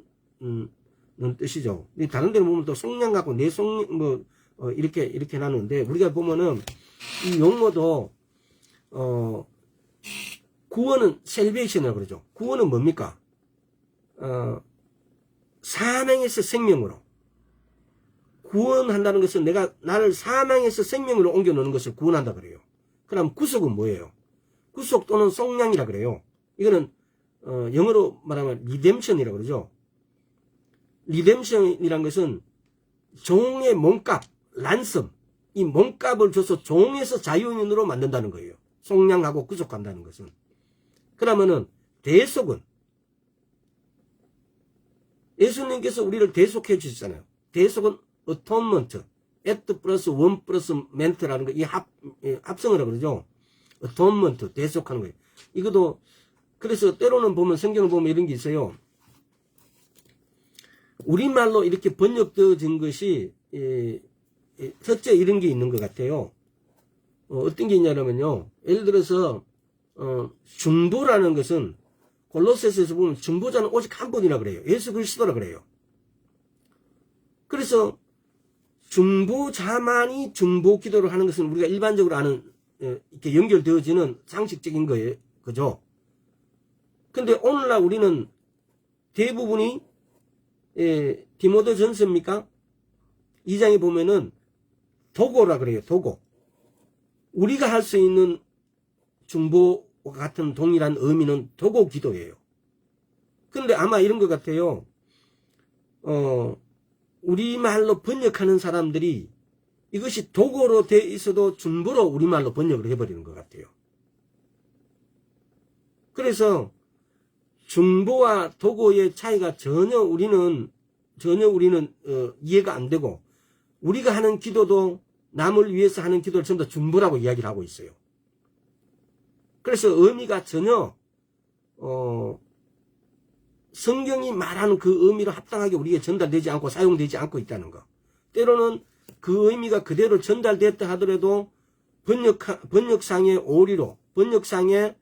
뜻이죠. 다른 데는 보면 또 속량 갖고 내 속량 이렇게 나누는데, 우리가 보면은 이 용어도 구원은 셀베이션이라고 그러죠. 구원은 뭡니까? 사망에서 생명으로. 구원한다는 것은 나를 사망에서 생명으로 옮겨 놓는 것을 구원한다 그래요. 그럼 구속은 뭐예요? 구속 또는 속량이라 그래요. 이거는 영어로 말하면 리뎀션이라고 그러죠. 리뎀션이란 것은 종의 몸값, 란섬, 이 몸값을 줘서 종에서 자유인으로 만든다는 거예요. 속량하고 구속한다는 것은. 그러면은 대속은 예수님께서 우리를 대속해 주셨잖아요. 대속은 atonement, at 플러스 one 플러스 ment라는 거, 이 합성어라고 그러죠. atonement, 대속하는 거예요. 이것도, 그래서 때로는 보면, 성경을 보면 이런 게 있어요. 우리말로 이렇게 번역되어진 것이, 첫째 이런 게 있는 것 같아요. 어떤 게 있냐면요. 예를 들어서, 중보라는 것은, 골로새서에서 보면 중보자는 오직 한 분이라 그래요. 예수 그리스도라 그래요. 그래서, 중보자만이 중보 기도를 하는 것은 우리가 일반적으로 아는, 이렇게 연결되어지는 상식적인 거예요. 그죠? 근데 오늘날 우리는 대부분이, 디모데 전서입니까? 2장에 보면은 도고라 그래요. 도고. 우리가 할 수 있는 중보와 같은 동일한 의미는 도고 기도예요. 근데 아마 이런 것 같아요. 우리말로 번역하는 사람들이 이것이 도고로 돼 있어도 중보로 우리말로 번역을 해버리는 것 같아요. 그래서 중보와 도고의 차이가 전혀 우리는 이해가 안 되고, 우리가 하는 기도도 남을 위해서 하는 기도를 전부 다 중보라고 이야기를 하고 있어요. 그래서 의미가 전혀 성경이 말하는 그 의미로 합당하게 우리에게 전달되지 않고 사용되지 않고 있다는 거. 때로는 그 의미가 그대로 전달됐다 하더라도 번역상의 오리로, 번역상의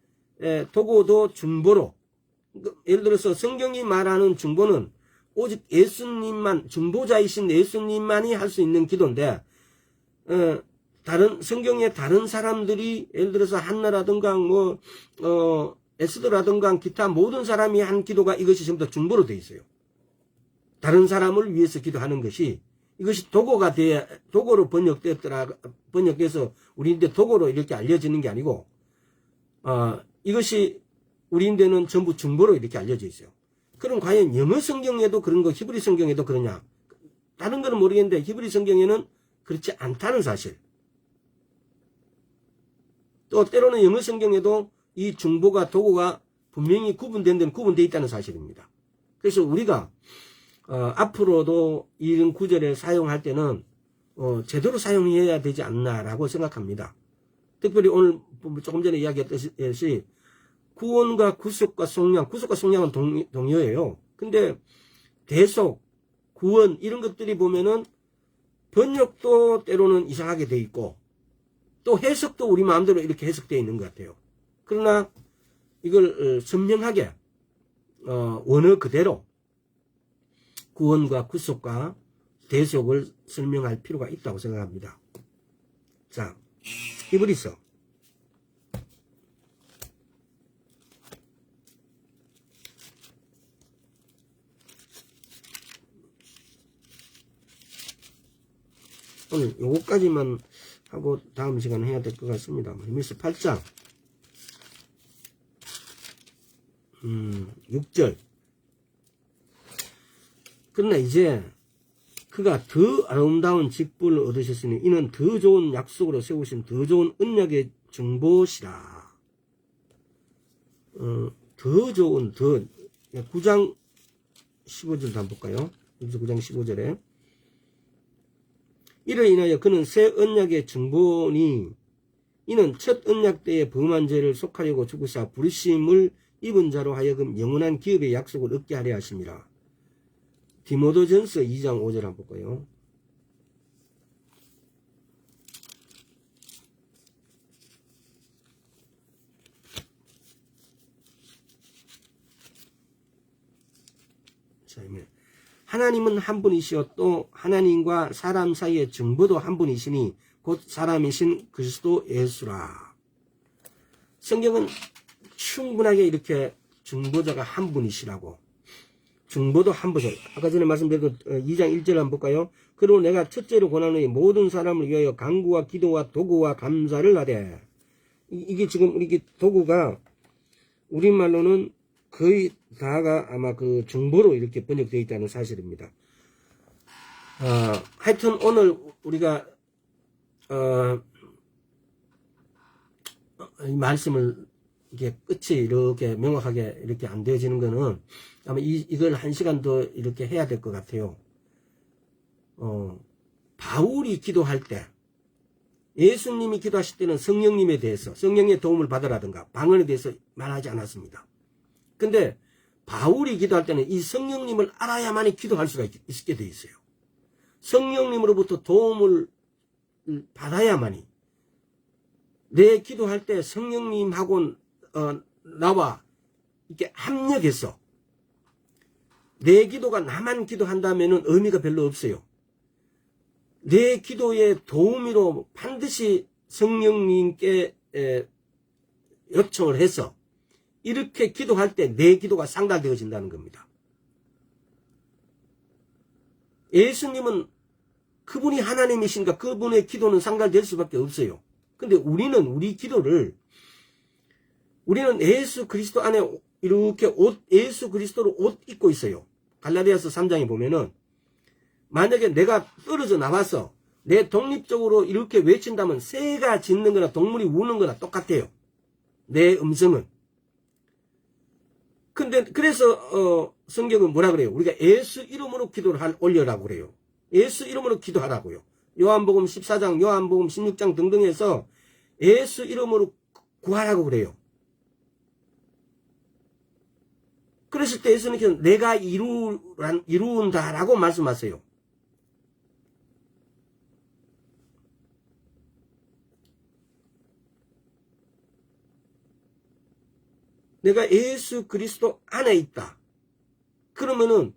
도고도 중보로, 예를 들어서 성경이 말하는 중보는 오직 예수님만, 중보자이신 예수님만이 할 수 있는 기도인데, 성경의 다른 사람들이, 예를 들어서 한나라든가, 에스더라든가, 기타 모든 사람이 한 기도가 이것이 전부 다 중보로 되어 있어요. 다른 사람을 위해서 기도하는 것이, 이것이 도고로 번역돼서 우리인데 도고로 이렇게 알려지는 게 아니고, 이것이 우리인데는 전부 중보로 이렇게 알려져 있어요. 그럼 과연 영어 성경에도 그런 거, 히브리 성경에도 그러냐? 다른 거는 모르겠는데 히브리 성경에는 그렇지 않다는 사실. 또 때로는 영어 성경에도 이 중보가 도고가 분명히 구분된 데는 구분되어 있다는 사실입니다. 그래서 우리가 앞으로도 이런 구절을 사용할 때는 제대로 사용해야 되지 않나라고 생각합니다. 특별히 오늘 조금 전에 이야기했듯이 구원과 구속과 속량은 동의어예요. 근데 대속, 구원 이런 것들이 보면은 번역도 때로는 이상하게 돼 있고 또 해석도 우리 마음대로 이렇게 해석되어 있는 것 같아요. 그러나 이걸 선명하게 원어 그대로 구원과 구속과 대속을 설명할 필요가 있다고 생각합니다. 자, 히브리서 오늘 요거까지만 하고 다음 시간에 해야 될 것 같습니다. 히브리서 8장 6절. 그러나 이제 그가 더 아름다운 직분을 얻으셨으니 이는 더 좋은 약속으로 세우신 더 좋은 언약의 중보시라. 더 좋은 9장 15절도 한번 볼까요? 여기서 9장 15절에 이를 인하여 그는 새 언약의 중보니 이는 첫 언약 때의 범한 죄를 속하려고 죽으사 부르심을 입은 자로 하여금 영원한 기업의 약속을 얻게 하려 하심이라. 디모데전서 2장 5절 한번 볼까요? 자, 하나님은 한 분이시요 또 하나님과 사람 사이의 중보도 한 분이시니 곧 사람이신 그리스도 예수라. 성경은 충분하게 이렇게 중보자가 한 분이시라고. 중보도 한 분이요. 아까 전에 말씀드린 2장 1절 한번 볼까요? 그리고 내가 첫째로 권하노니 모든 사람을 위하여 간구와 기도와 도구와 감사를 하되. 이게 지금 이게 도구가 우리말로는 거의 다가 아마 그 중보로 이렇게 번역되어 있다는 사실입니다. 하여튼 오늘 우리가 이 말씀을 이게 끝이 이렇게 명확하게 이렇게 안 되어지는 거는 아마 이걸 1시간 더 이렇게 해야 될 것 같아요. 바울이 기도할 때, 예수님이 기도하실 때는 성령님에 대해서, 성령의 도움을 받으라든가 방언에 대해서 말하지 않았습니다. 근데 바울이 기도할 때는 이 성령님을 알아야만이 기도할 수가 있게 되어 있어요. 성령님으로부터 도움을 받아야만이. 내 기도할 때 성령님하고 나와 이렇게 합력해서 내 기도가 나만 기도한다면은 의미가 별로 없어요. 내 기도의 도우미로 반드시 성령님께 요청을 해서 이렇게 기도할 때 내 기도가 상달되어진다는 겁니다. 예수님은 그분이 하나님이신가 그분의 기도는 상달될 수밖에 없어요. 근데 우리 기도를 우리는 예수 그리스도 안에 이렇게 예수 그리스도로 옷 입고 있어요. 갈라디아서 3장에 보면은 만약에 내가 떨어져 나와서 내 독립적으로 이렇게 외친다면 새가 짖는 거나 동물이 우는 거나 똑같아요. 내 음성은. 근데 그래서 성경은 뭐라 그래요? 우리가 예수 이름으로 기도를 올려라고 그래요. 예수 이름으로 기도하라고요. 요한복음 14장, 요한복음 16장 등등 해서 예수 이름으로 구하라고 그래요. 그랬을 때 예수님께서 내가 이루운다라고 말씀하세요. 내가 예수 그리스도 안에 있다. 그러면은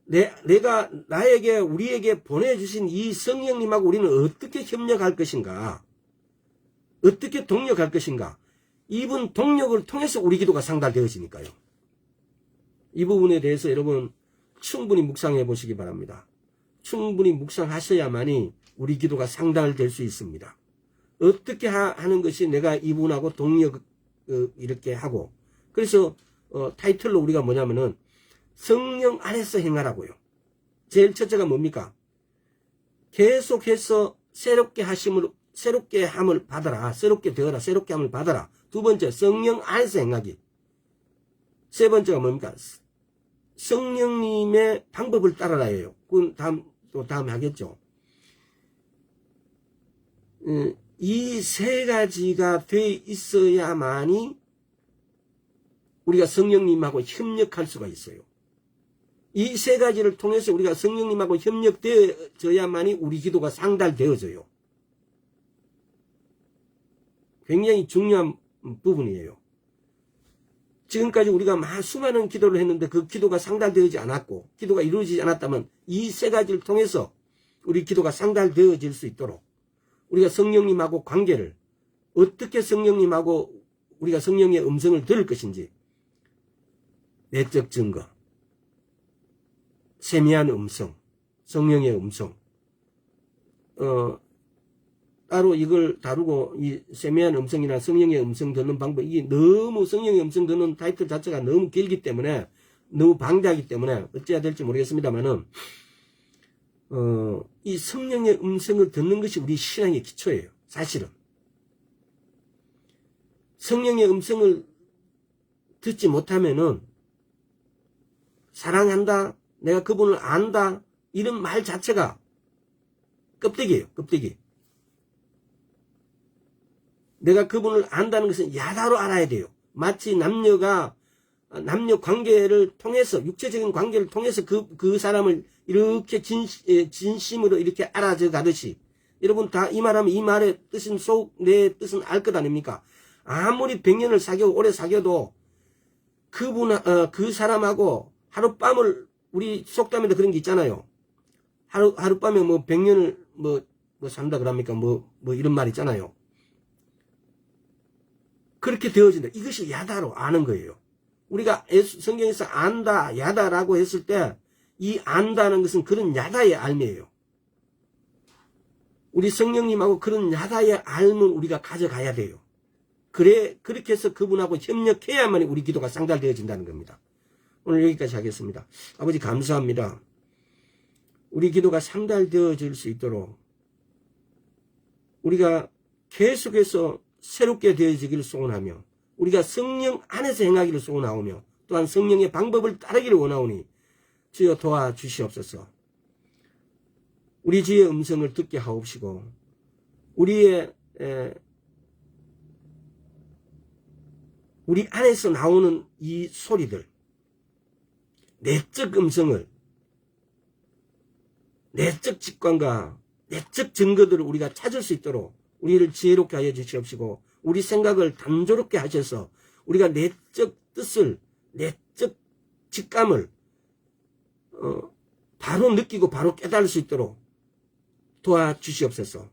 내가 나에게 우리에게 보내주신 이 성령님하고 우리는 어떻게 협력할 것인가? 어떻게 동력할 것인가? 이분 동력을 통해서 우리 기도가 상달되어지니까요. 이 부분에 대해서 여러분 충분히 묵상해 보시기 바랍니다. 충분히 묵상하셔야만이 우리 기도가 상달될 수 있습니다. 어떻게 하는 것이 내가 이분하고 동력 이렇게 하고 그래서 타이틀로 우리가 뭐냐면은 성령 안에서 행하라고요. 제일 첫째가 뭡니까? 계속해서 새롭게 함을 받아라. 새롭게 되어라. 새롭게 함을 받아라. 두 번째, 성령 안에서 행하기. 세 번째가 뭡니까? 성령님의 방법을 따라라예요. 그건 다음에 하겠죠. 이 세 가지가 돼 있어야만이 우리가 성령님하고 협력할 수가 있어요. 이 세 가지를 통해서 우리가 성령님하고 협력되어져야만이 우리 기도가 상달되어져요. 굉장히 중요한 부분이에요. 지금까지 우리가 수많은 기도를 했는데 그 기도가 상달되어지지 않았고 기도가 이루어지지 않았다면 이 세 가지를 통해서 우리 기도가 상달되어질 수 있도록 우리가 성령님하고 관계를 어떻게 성령님하고 우리가 성령의 음성을 들을 것인지 내적 증거, 세미한 음성, 성령의 음성 따로 이걸 다루고 이 세미한 음성이나 성령의 음성 듣는 방법 이게 너무 성령의 음성 듣는 타이틀 자체가 너무 길기 때문에 너무 방대하기 때문에 어찌해야 될지 모르겠습니다만은 이 성령의 음성을 듣는 것이 우리 신앙의 기초예요. 사실은 성령의 음성을 듣지 못하면은 사랑한다, 내가 그분을 안다 이런 말 자체가 껍데기예요. 껍데기. 내가 그분을 안다는 것은 야다로 알아야 돼요. 마치 남녀 관계를 통해서 육체적인 관계를 통해서 그 사람을 이렇게 진심으로 이렇게 알아져 가듯이 여러분 다 이 말하면 이 말의 뜻은 내 뜻은 알 것 아닙니까? 아무리 100년을 오래 사귀어도 그 사람하고 하룻밤을 우리 속담에도 그런 게 있잖아요. 하룻밤에 뭐 100년을 뭐 산다 그럽니까? 뭐 이런 말 있잖아요. 그렇게 되어진다. 이것이 야다로 아는 거예요. 우리가 성경에서 안다, 야다라고 했을 때 이 안다는 것은 그런 야다의 알미예요. 우리 성령님하고 그런 야다의 알을 우리가 가져가야 돼요. 그렇게 해서 그분하고 협력해야만 우리 기도가 상달되어진다는 겁니다. 오늘 여기까지 하겠습니다. 아버지 감사합니다. 우리 기도가 상달되어질 수 있도록 우리가 계속해서 새롭게 되어지기를 소원하며 우리가 성령 안에서 행하기를 소원하오며 또한 성령의 방법을 따르기를 원하오니 주여 도와주시옵소서. 우리 주의 음성을 듣게 하옵시고 우리 안에서 나오는 이 소리들, 내적 음성을, 내적 직관과 내적 증거들을 우리가 찾을 수 있도록 우리를 지혜롭게 하여 주시옵시고 우리 생각을 단조롭게 하셔서 우리가 내적 뜻을, 내적 직감을 바로 느끼고 바로 깨달을 수 있도록 도와주시옵소서.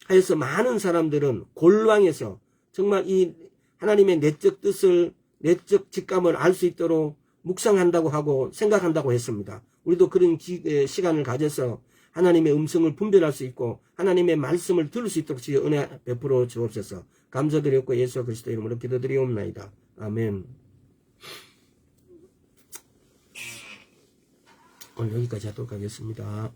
하여서 많은 사람들은 골방에서 정말 이 하나님의 내적 뜻을, 내적 직감을 알 수 있도록 묵상한다고 하고 생각한다고 했습니다. 우리도 그런 시간을 가져서 하나님의 음성을 분별할 수 있고 하나님의 말씀을 들을 수 있도록 주여 은혜 베풀어 주옵소서. 감사드렸고 예수 그리스도 이름으로 기도드리옵나이다. 아멘. 오늘 여기까지 하도록 하겠습니다.